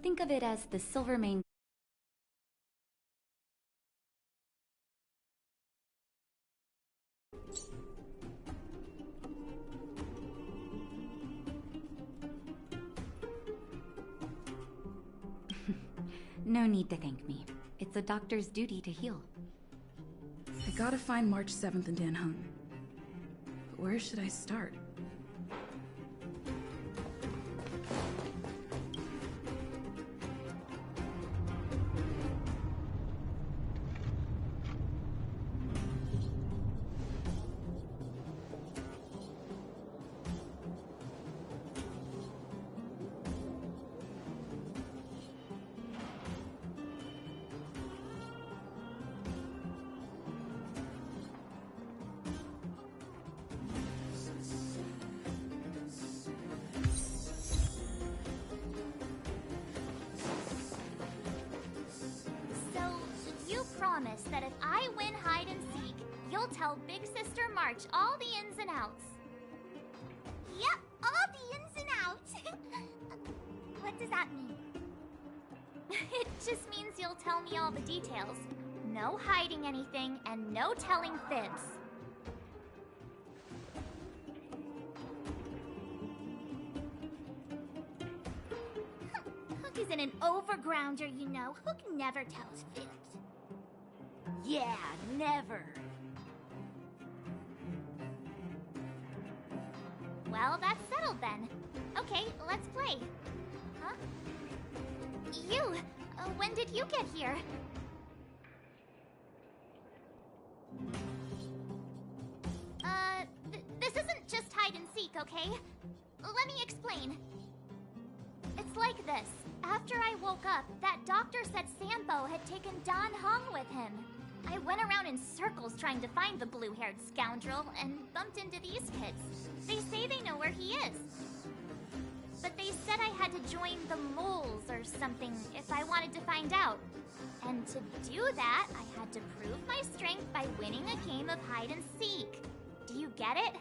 Think of it as the Silvermane. No need to thank me. It's a doctor's duty to heal. I gotta find March 7th and Dan Hung. But where should I start? Promise that if I win hide and seek, you'll tell Big Sister March all the ins and outs. Yep, all the ins and outs. What does that mean? It just means you'll tell me all the details. No hiding anything and no telling fibs. Hook isn't an overgrounder, you know. Hook never tells fibs. Yeah, never. Well, that's settled then. Okay, let's play. Huh? You! When did you get here? This isn't just hide and seek, okay? Let me explain. It's like this. After I woke up, that doctor said Sampo had taken Dan Hung with him. I went around in circles trying to find the blue-haired scoundrel and bumped into these kids. They say they know where he is. But they said I had to join the moles or something if I wanted to find out. And to do that, I had to prove my strength by winning a game of hide and seek. Do you get it?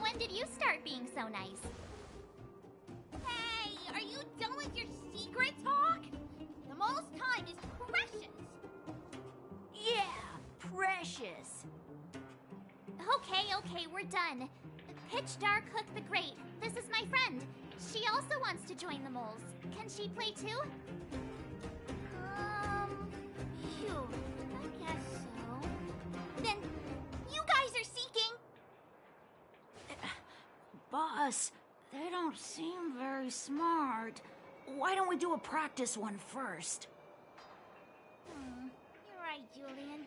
When did you start being so nice? Hey, are you done with your secret talk? The mole's time is precious. Yeah, precious. Okay, we're done. Pitch Dark Hook the Great. This is my friend. She also wants to join the moles. Can she play too? Phew, I guess so. Then, you guys are seeking. Boss, they don't seem very smart. Why don't we do a practice one first? You're right, Julian.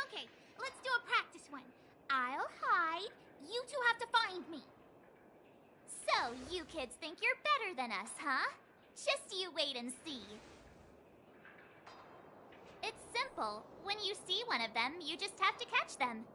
Okay, let's do a practice one. I'll hide. You two have to find me. So, you kids think you're better than us, huh? Just you wait and see. It's simple. When you see one of them, you just have to catch them.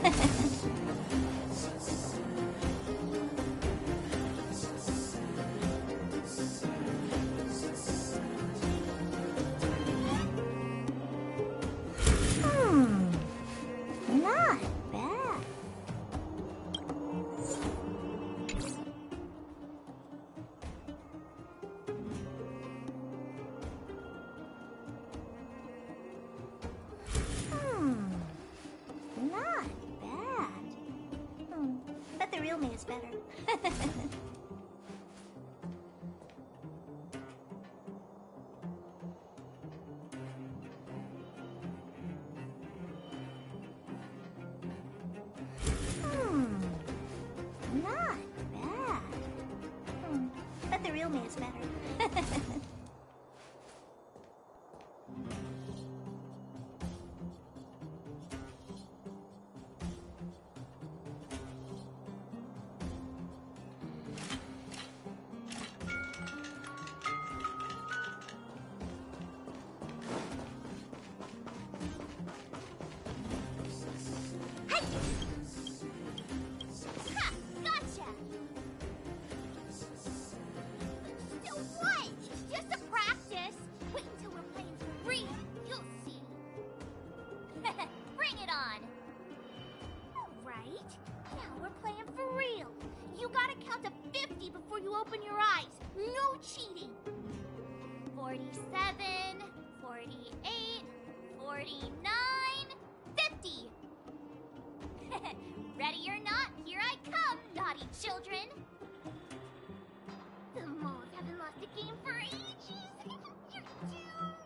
Not bad. Not bad. But the real me is better. Not bad. But the real me is better. Ha! Gotcha! So what? Just a practice. Wait until we're playing for real. You'll see. Bring it on. All right. Now we're playing for real. You gotta count to 50 before you open your eyes. No cheating. 47, 48, 49, 50. Ready or not, here I come, naughty children. The moles haven't lost a game for ages. You're doomed.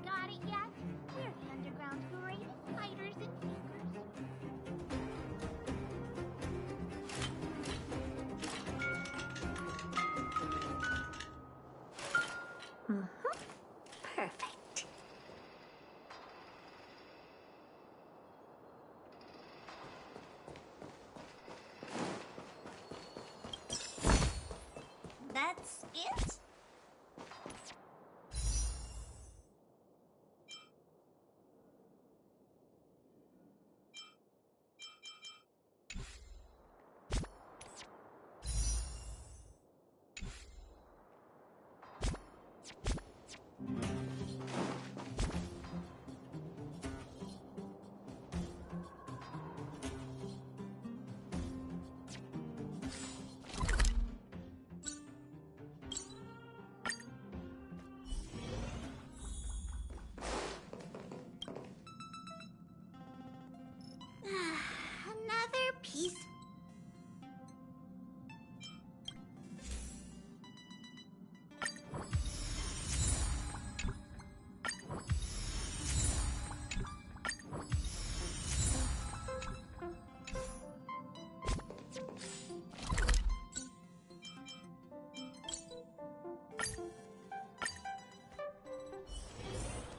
Got it yet? We're the underground's greatest fighters and thinkers. Perfect. That's it? Another piece.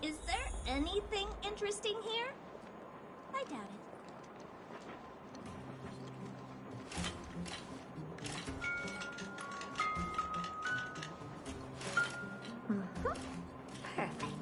Is there anything interesting here? I doubt it. Perfect.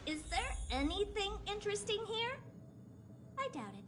Is there anything interesting here? I doubt it.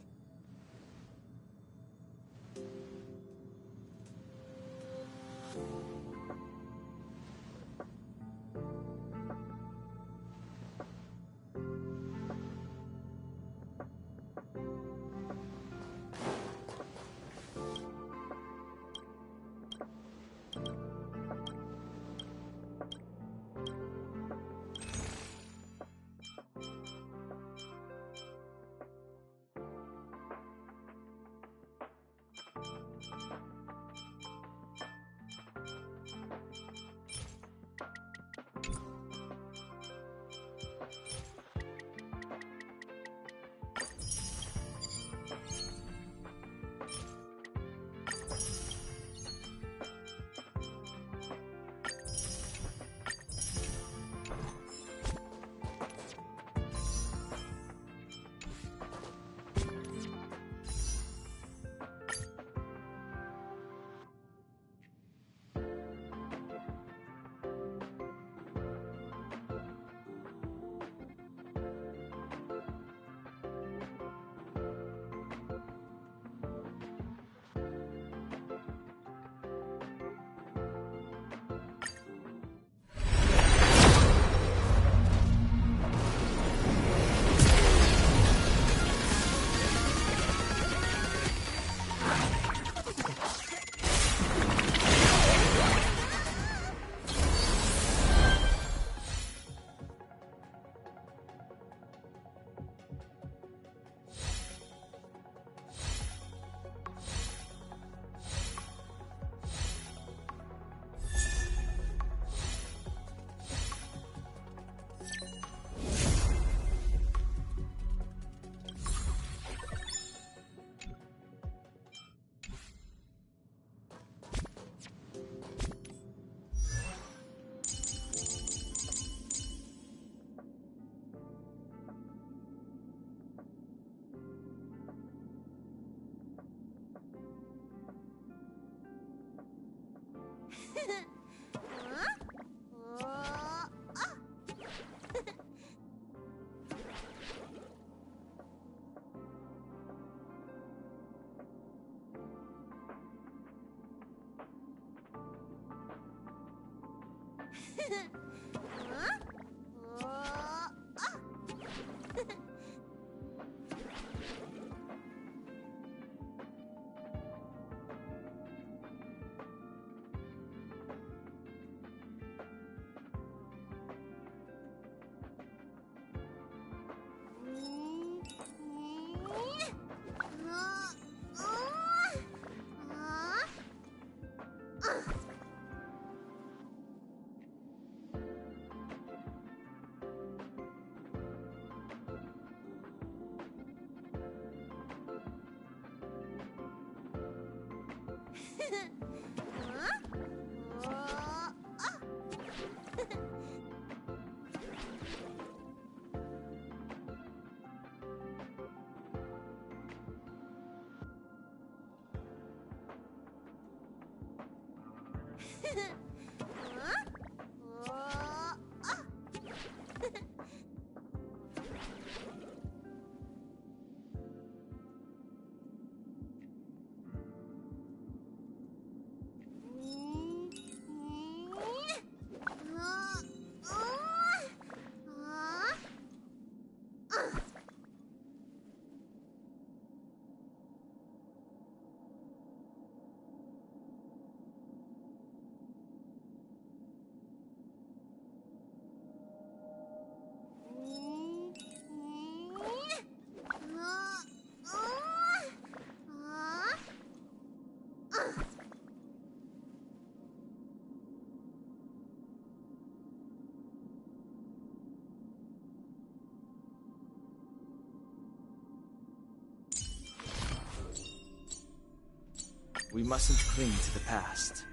We mustn't cling to the past.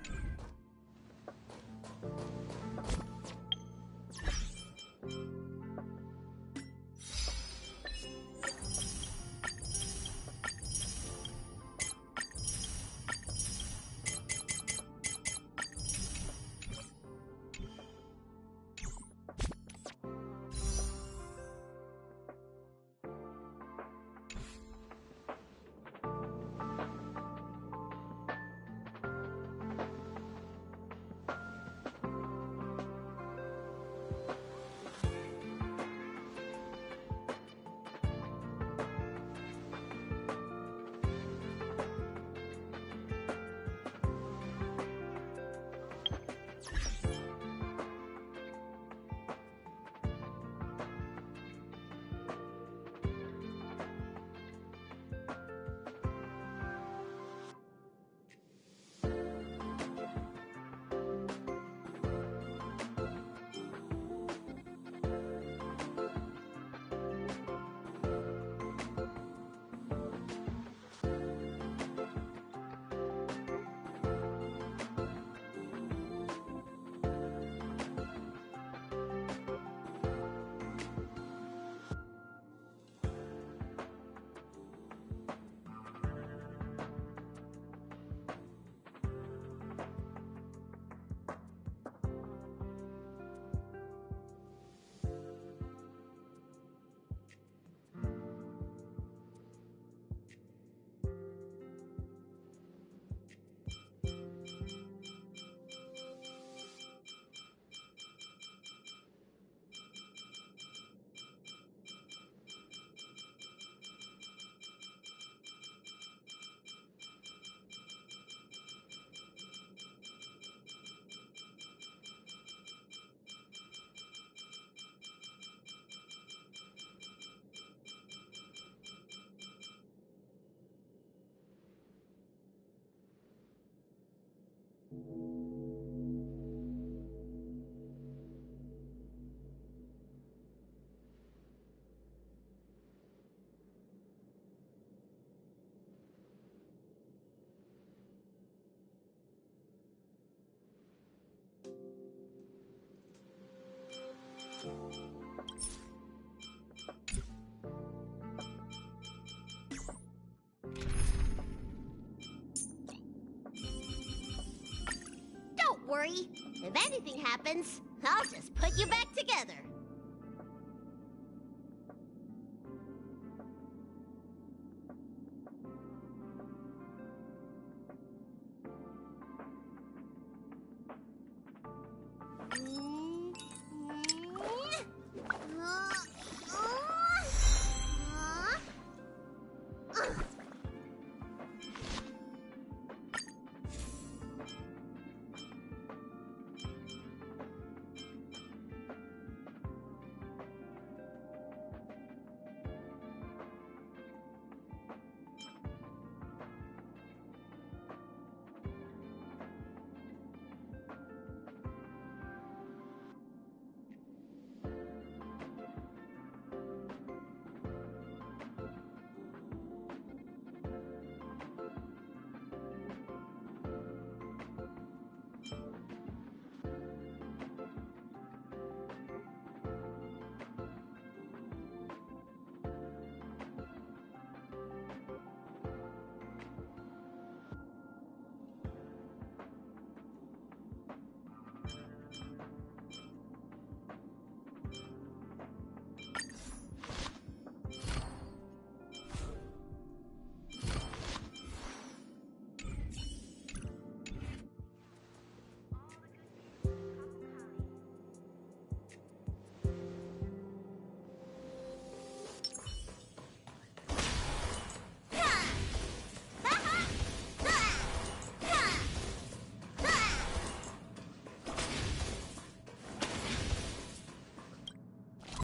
worry. If anything happens, I'll just put you back together.